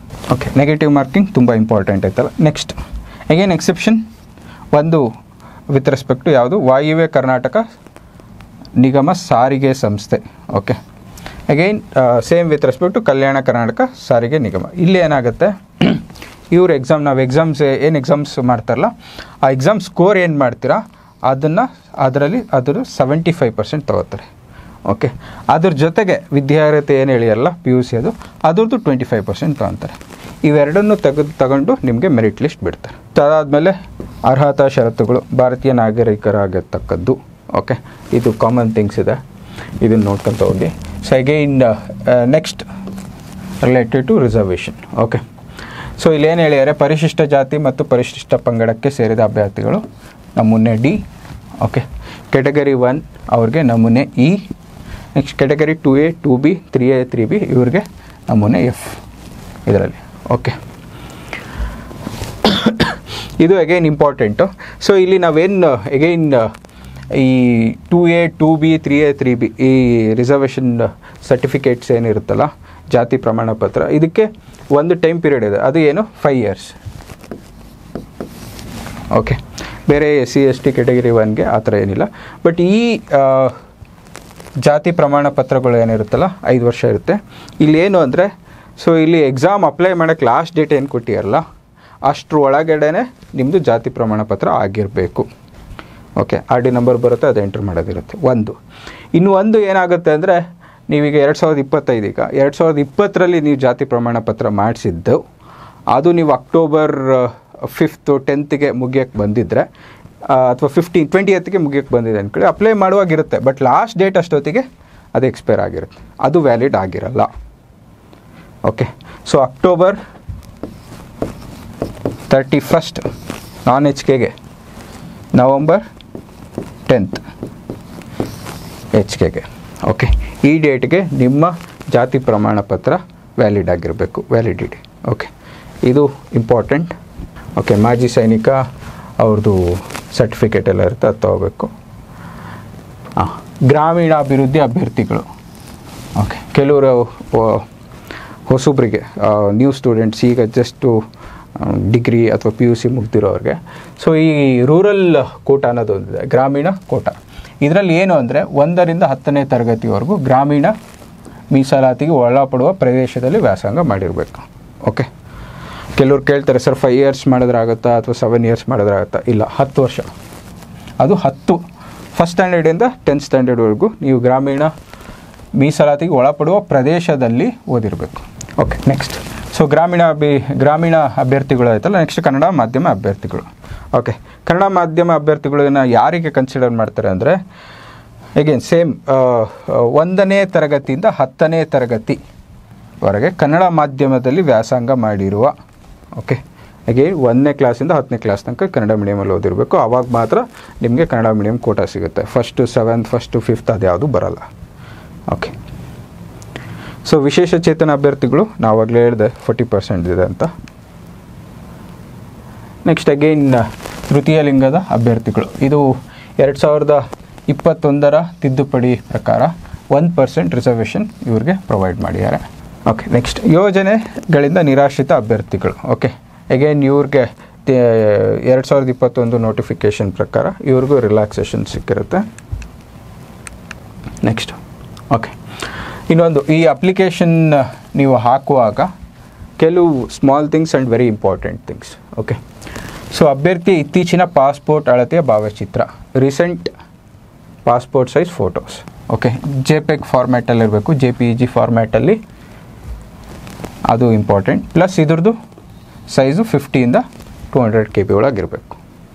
Okay, negative marking ತುಂಬ ಇಂಪಾರ್ಟೆಂಟ್ ಆಯ್ತಲ್ಲ. ನೆಕ್ಸ್ಟ್ ಅಗೇನ್ ಎಕ್ಸೆಪ್ಷನ್ ಒಂದು ವಿತ್ ರೆಸ್ಪೆಕ್ಟ್ ಟು ಯಾವುದು, ವಾಯುವ್ಯ ಕರ್ನಾಟಕ ನಿಗಮ ಸಾರಿಗೆ ಸಂಸ್ಥೆ. Okay, again same with respect to Kalyana Karnataka ಸಾರಿಗೆ ನಿಗಮ. ಇಲ್ಲಿ ಏನಾಗುತ್ತೆ, ಇವ್ರ ನಾವು ಏನು ಎಕ್ಸಾಮ್ಸ್ ಮಾಡ್ತಾರಲ್ಲ, ಆ ಎಕ್ಸಾಮ್ ಸ್ಕೋರ್ ಏನು ಮಾಡ್ತೀರಾ ಅದರಲ್ಲಿ 75% ತೊಗೋತಾರೆ. ಓಕೆ, ಅದ್ರ ಜೊತೆಗೆ ವಿದ್ಯಾರ್ಹತೆ ಏನು ಹೇಳಿಯಲ್ಲ PUC ಅದ್ರದ್ದು 25% ತೊಗೊತಾರೆ. ಇವೆರಡನ್ನು ತಗೊಂಡು ನಿಮಗೆ ಮೆರಿಟ್ ಲಿಸ್ಟ್ ಬಿಡ್ತಾರೆ. ಅದಾದಮೇಲೆ ಅರ್ಹತಾ ಷರತ್ತುಗಳು ಭಾರತೀಯ ನಾಗರಿಕರಾಗಿರ್ತಕ್ಕದ್ದು. ಓಕೆ, ಇದು ಕಾಮನ್ ಥಿಂಗ್ಸ್ ಇದೆ, ಇದನ್ನು ನೋಡ್ಕೊತ ಹೋಗಿ. So again next related to reservation. Okay, so ಇಲ್ಲೇನು ಹೇಳಿದ್ದಾರೆ, ಪರಿಶಿಷ್ಟ ಜಾತಿ ಮತ್ತು ಪರಿಶಿಷ್ಟ ಪಂಗಡಕ್ಕೆ ಸೇರಿದ ಅಭ್ಯರ್ಥಿಗಳು ನಮೂನೆ D. ಓಕೆ, ಕ್ಯಾಟಗರಿ 1 ಅವ್ರಿಗೆ ನಮೂನೆ E. Next category 2A 2B 3A 3B ಇವ್ರಿಗೆ ನಮೂನೆ F ಇದರಲ್ಲಿ. ಓಕೆ, ಇದು ಅಗೈನ್ ಇಂಪಾರ್ಟೆಂಟು. ಸೊ ಇಲ್ಲಿ ನಾವೇನು ಅಗೈನ್ ಈ 2A 2B 3A 3B ಈ ರಿಸರ್ವೇಷನ್ ಸರ್ಟಿಫಿಕೇಟ್ಸ್ ಏನಿರುತ್ತಲ್ಲ, ಜಾತಿ ಪ್ರಮಾಣ ಪತ್ರ, ಇದಕ್ಕೆ ಒಂದು ಟೈಮ್ ಪೀರಿಯಡ್ ಇದೆ, ಅದು ಏನು 5 years. ಓಕೆ, ಬೇರೆ SC ST ಕ್ಯಾಟಗರಿ 1ಗೆ ಆ ಥರ ಏನಿಲ್ಲ. ಬಟ್ ಈ ಜಾತಿ ಪ್ರಮಾಣ ಪತ್ರಗಳು ಏನಿರುತ್ತಲ್ಲ 5 ವರ್ಷ ಇರುತ್ತೆ. ಇಲ್ಲಿ ಏನು ಅಂದರೆ, ಸೊ ಇಲ್ಲಿ ಎಕ್ಸಾಮ್ ಅಪ್ಲೈ ಮಾಡೋಕ್ಕೆ ಲಾಸ್ಟ್ ಡೇಟ್ ಏನು ಕೊಟ್ಟಿರಲ್ಲ, ಅಷ್ಟರ ಒಳಗಡೆನೆ ನಿಮ್ಮದು ಜಾತಿ ಪ್ರಮಾಣ ಪತ್ರ ಆಗಿರಬೇಕು. ಓಕೆ, RD ನಂಬರ್ ಬರುತ್ತೆ, ಅದು ಎಂಟ್ರ್ ಮಾಡೋದಿರುತ್ತೆ. ಒಂದು ಏನಾಗುತ್ತೆ ಅಂದರೆ, ನೀವೀಗ 2025 ಈಗ 2020ರಲ್ಲಿ ನೀವು ಜಾತಿ ಪ್ರಮಾಣ ಪತ್ರ ಮಾಡಿಸಿದ್ದು, ಅದು ನೀವು ಅಕ್ಟೋಬರ್ 5th 10th ಮುಗಿಯೋಕ್ಕೆ ಬಂದಿದ್ದರೆ, ಅಥವಾ 20th ಮುಗಿಯೋಕ್ಕೆ ಬಂದಿದೆ ಅಂದ್ಕೊಳ್ಳಿ, ಅಪ್ಲೈ ಮಾಡುವಾಗಿರುತ್ತೆ. ಬಟ್ ಲಾಸ್ಟ್ ಡೇಟ್ ಅಷ್ಟೊತ್ತಿಗೆ ಅದು ಎಕ್ಸ್ಪೈರ್ ಆಗಿರುತ್ತೆ, ಅದು ವ್ಯಾಲಿಡ್ ಆಗಿರಲ್ಲ. ಓಕೆ, ಸೊ ಅಕ್ಟೋಬರ್ 31st ನಾನ್ HKಗೆ, ನವಂಬರ್ 10th HKಗೆ. ಓಕೆ, ಈ ಡೇಟ್ಗೆ ನಿಮ್ಮ ಜಾತಿ ಪ್ರಮಾಣ ಪತ್ರ ವ್ಯಾಲಿಡ್ ಆಗಿರಬೇಕು, ವ್ಯಾಲಿಡಿಟಿ. ಓಕೆ, ಇದು ಇಂಪಾರ್ಟೆಂಟ್. ಓಕೆ, ಮಾಜಿ ಸೈನಿಕ ಅವ್ರದ್ದು ಸರ್ಟಿಫಿಕೇಟ್ ಎಲ್ಲ ಇರುತ್ತೆ, ಅದು ತೊಗೋಬೇಕು. ಗ್ರಾಮೀಣಾಭಿವೃದ್ಧಿ ಅಭ್ಯರ್ಥಿಗಳು. ಓಕೆ, ಕೆಲವರು ಹೊಸಬ್ರಿಗೆ ನ್ಯೂ ಸ್ಟೂಡೆಂಟ್ಸ್, ಈಗ ಜಸ್ಟು ಡಿಗ್ರಿ ಅಥವಾ PUC ಮುಗ್ದಿರೋರಿಗೆ, ಸೊ ಈ ರೂರಲ್ ಕೋಟ ಅನ್ನೋದು ಒಂದಿದೆ, ಗ್ರಾಮೀಣ ಕೋಟ. ಇದರಲ್ಲಿ ಏನು ಅಂದರೆ 1ರಿಂದ 10ನೇ ತರಗತಿವರೆಗೂ ಗ್ರಾಮೀಣ ಮೀಸಲಾತಿಗೆ ಒಳಪಡುವ ಪ್ರದೇಶದಲ್ಲಿ ವ್ಯಾಸಂಗ ಮಾಡಿರಬೇಕು. ಓಕೆ, ಕೆಲವ್ರು ಕೇಳ್ತಾರೆ, ಸರ್ 5 years ಮಾಡಿದ್ರಾಗುತ್ತಾ ಅಥವಾ 7 years ಮಾಡಿದ್ರಾಗುತ್ತಾ? ಇಲ್ಲ, 10 ವರ್ಷ. ಅದು 10 1st ಸ್ಟ್ಯಾಂಡರ್ಡಿಂದ 10th ಸ್ಟ್ಯಾಂಡರ್ಡ್ವರೆಗೂ ನೀವು ಗ್ರಾಮೀಣ ಮೀಸಲಾತಿಗೆ ಒಳಪಡುವ ಪ್ರದೇಶದಲ್ಲಿ ಓದಿರಬೇಕು. ಓಕೆ, ನೆಕ್ಸ್ಟ್ ಸೊ ಗ್ರಾಮೀಣ ಅಭ್ಯರ್ಥಿಗಳು ಆಯ್ತಲ್ಲ. ನೆಕ್ಸ್ಟ್ ಕನ್ನಡ ಮಾಧ್ಯಮ ಅಭ್ಯರ್ಥಿಗಳು. ಓಕೆ, ಕನ್ನಡ ಮಾಧ್ಯಮ ಅಭ್ಯರ್ಥಿಗಳನ್ನ ಯಾರಿಗೆ ಕನ್ಸಿಡರ್ ಮಾಡ್ತಾರೆ ಅಂದರೆ, ಅಗೇನ್ ಸೇಮ್ 1ನೇ ತರಗತಿಯಿಂದ 10ನೇ ತರಗತಿವರೆಗೆ ಕನ್ನಡ ಮಾಧ್ಯಮದಲ್ಲಿ ವ್ಯಾಸಂಗ ಮಾಡಿರುವ. ಓಕೆ, ಅಗೇನ್ 1ನೇ ಕ್ಲಾಸಿಂದ 10ನೇ ಕ್ಲಾಸ್ ತನಕ ಕನ್ನಡ ಮೀಡಿಯಮಲ್ಲಿ ಓದಿರಬೇಕು. ಆವಾಗ ಮಾತ್ರ ನಿಮಗೆ ಕನ್ನಡ ಮೀಡಿಯಮ್ ಕೋಟಾ ಸಿಗುತ್ತೆ. 1st 7th 1st 5th ಅದು ಯಾವುದು ಬರಲ್ಲ. ಓಕೆ, ಸೊ ವಿಶೇಷ ಚೇತನ ಅಭ್ಯರ್ಥಿಗಳು ನಾವಾಗಲೇ ಹೇಳಿದೆ 40% ಇದೆ ಅಂತ. ನೆಕ್ಸ್ಟ್ ಅಗೈನ್ ತೃತೀಯ ಲಿಂಗದ ಅಭ್ಯರ್ಥಿಗಳು. ಇದು 2021ರ ತಿದ್ದುಪಡಿ ಪ್ರಕಾರ 1% ರಿಸರ್ವೇಷನ್ ಇವ್ರಿಗೆ ಪ್ರೊವೈಡ್ ಮಾಡಿದ್ದಾರೆ. ಓಕೆ, ನೆಕ್ಸ್ಟ್ ಯೋಜನೆಗಳಿಂದ ನಿರಾಶ್ರಿತ ಅಭ್ಯರ್ಥಿಗಳು. ಓಕೆ, ಅಗೈನ್ ಇವ್ರಿಗೆ 2021 ನೋಟಿಫಿಕೇಷನ್ ಪ್ರಕಾರ ಇವ್ರಿಗೂ ರಿಲ್ಯಾಕ್ಸೇಷನ್ ಸಿಕ್ಕಿರುತ್ತೆ. ನೆಕ್ಸ್ಟ್ ಓಕೆ, ಇನ್ನೊಂದು, ಈ ಅಪ್ಲಿಕೇಶನ್ ನೀವು ಹಾಕುವಾಗ ಕೆಲವು small things and very important things. Okay, so ಅಭ್ಯರ್ಥಿ ಇತ್ತೀಚಿನ ಪಾಸ್ಪೋರ್ಟ್ ಅಳತೆಯ ಭಾವಚಿತ್ರ, recent passport size photos. Okay, JPEG ಫಾರ್ಮ್ಯಾಟಲ್ಲಿ ಇರಬೇಕು, JPEG ಫಾರ್ಮ್ಯಾಟಲ್ಲಿ, ಅದು ಇಂಪಾರ್ಟೆಂಟ್. ಪ್ಲಸ್ ಇದ್ರದ್ದು ಸೈಜು 50ಯಿಂದ 200 KB ಒಳಗಿರಬೇಕು.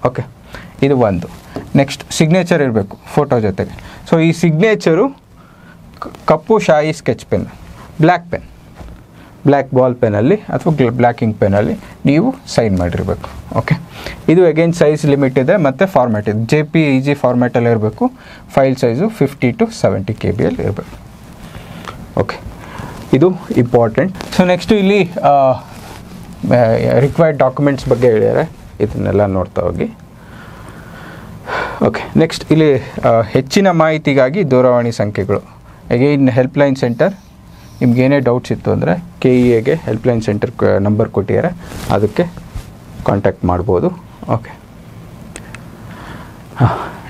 ಓಕೆ, ಇದು ಒಂದು. ನೆಕ್ಸ್ಟ್ ಸಿಗ್ನೇಚರ್ ಇರಬೇಕು ಫೋಟೋ ಜೊತೆಗೆ. ಸೊ ಈ ಸಿಗ್ನೇಚರು ಕಪ್ಪು ಶಾಯಿ ಸ್ಕೆಚ್ ಪೆನ್, ಬ್ಲ್ಯಾಕ್ ಬಾಲ್ ಪೆನಲ್ಲಿ ಅಥವಾ ಬ್ಲ್ಯಾಕ್ ಇಂಕ್ ಪೆನಲ್ಲಿ ನೀವು ಸೈನ್ ಮಾಡಿರಬೇಕು. ಓಕೆ, ಇದು ಅಗೇನ್ ಸೈಜ್ ಲಿಮಿಟ್ ಇದೆ ಮತ್ತು ಫಾರ್ಮ್ಯಾಟ್ ಇದೆ. JPEG ಫಾರ್ಮ್ಯಾಟಲ್ಲಿ ಇರಬೇಕು. ಫೈಲ್ ಸೈಜು 50 to 70 KBಯಲ್ಲಿ ಇರಬೇಕು. ಓಕೆ, ಇದು ಇಂಪಾರ್ಟೆಂಟ್. ಸೊ ನೆಕ್ಸ್ಟು ಇಲ್ಲಿ ರಿಕ್ವೈರ್ಡ್ ಡಾಕ್ಯುಮೆಂಟ್ಸ್ ಬಗ್ಗೆ ಹೇಳಿದ್ದಾರೆ, ಇದನ್ನೆಲ್ಲ ನೋಡ್ತಾ ಹೋಗಿ. ಓಕೆ, ನೆಕ್ಸ್ಟ್ ಇಲ್ಲಿ ಹೆಚ್ಚಿನ ಮಾಹಿತಿಗಾಗಿ ದೂರವಾಣಿ ಸಂಖ್ಯೆಗಳು. ಅಗೈನ್ ಹೆಲ್ಪ್ಲೈನ್ ಸೆಂಟರ್, ನಿಮ್ಗೇನೇ ಡೌಟ್ಸ್ ಇತ್ತು ಅಂದರೆ KEAಗೆ ಹೆಲ್ಪ್ಲೈನ್ ಸೆಂಟರ್ ನಂಬರ್ ಕೊಟ್ಟಿದ್ದಾರೆ, ಅದಕ್ಕೆ ಕಾಂಟ್ಯಾಕ್ಟ್ ಮಾಡ್ಬೋದು. ಓಕೆ,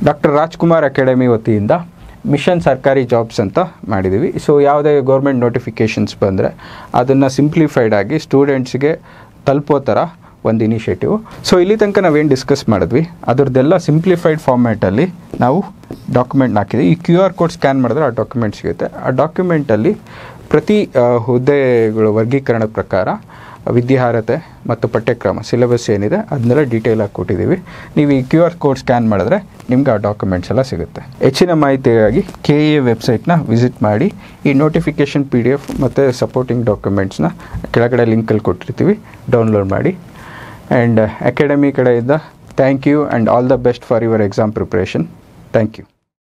ಡಾಕ್ಟರ್ ರಾಜ್ಕುಮಾರ್ ಅಕಾಡೆಮಿ ವತಿಯಿಂದ ಮಿಷನ್ ಸರ್ಕಾರಿ ಜಾಬ್ಸ್ ಅಂತ ಮಾಡಿದ್ದೀವಿ. ಸೊ ಯಾವುದೇ ಗೌರ್ಮೆಂಟ್ ನೋಟಿಫಿಕೇಷನ್ಸ್ ಬಂದರೆ ಅದನ್ನು ಸಿಂಪ್ಲಿಫೈಡ್ ಆಗಿ ಸ್ಟೂಡೆಂಟ್ಸ್ಗೆ ತಲುಪೋ ಥರ ಒಂದು ಇನಿಷಿಯೇಟಿವ್. ಸೊ ಇಲ್ಲಿ ತನಕ ನಾವೇನು ಡಿಸ್ಕಸ್ ಮಾಡಿದ್ವಿ ಅದರದ್ದೆಲ್ಲ ಸಿಂಪ್ಲಿಫೈಡ್ ಫಾರ್ಮ್ಯಾಟಲ್ಲಿ ನಾವು ಡಾಕ್ಯುಮೆಂಟ್ನ ಹಾಕಿದ್ವಿ. ಈ QR ಕೋಡ್ ಸ್ಕ್ಯಾನ್ ಮಾಡಿದ್ರೆ ಆ ಡಾಕ್ಯುಮೆಂಟ್ ಸಿಗುತ್ತೆ. ಆ ಡಾಕ್ಯುಮೆಂಟಲ್ಲಿ ಪ್ರತಿ ಹುದ್ದೆಗಳ ವರ್ಗೀಕರಣದ ಪ್ರಕಾರ ವಿದ್ಯಾರ್ಹತೆ ಮತ್ತು ಪಠ್ಯಕ್ರಮ ಸಿಲೆಬಸ್ ಏನಿದೆ ಅದನ್ನೆಲ್ಲ ಡೀಟೇಲಾಗಿ ಕೊಟ್ಟಿದ್ದೀವಿ. ನೀವು ಈ QR ಕೋಡ್ ಸ್ಕ್ಯಾನ್ ಮಾಡಿದ್ರೆ ನಿಮ್ಗೆ ಆ ಡಾಕ್ಯುಮೆಂಟ್ಸ್ ಎಲ್ಲ ಸಿಗುತ್ತೆ. ಹೆಚ್ಚಿನ ಮಾಹಿತಿಗಾಗಿ KEA ವೆಬ್ಸೈಟ್ನ ವಿಸಿಟ್ ಮಾಡಿ. ಈ ನೋಟಿಫಿಕೇಷನ್ PDF ಮತ್ತು ಸಪೋರ್ಟಿಂಗ್ ಡಾಕ್ಯುಮೆಂಟ್ಸ್ನ ಕೆಳಗಡೆ ಲಿಂಕಲ್ಲಿ ಕೊಟ್ಟಿರ್ತೀವಿ, ಡೌನ್ಲೋಡ್ ಮಾಡಿ. ಆ್ಯಂಡ್ ಅಕಾಡೆಮಿ ಕಡೆಯಿಂದ thank you and all the best for your exam preparation. Thank you.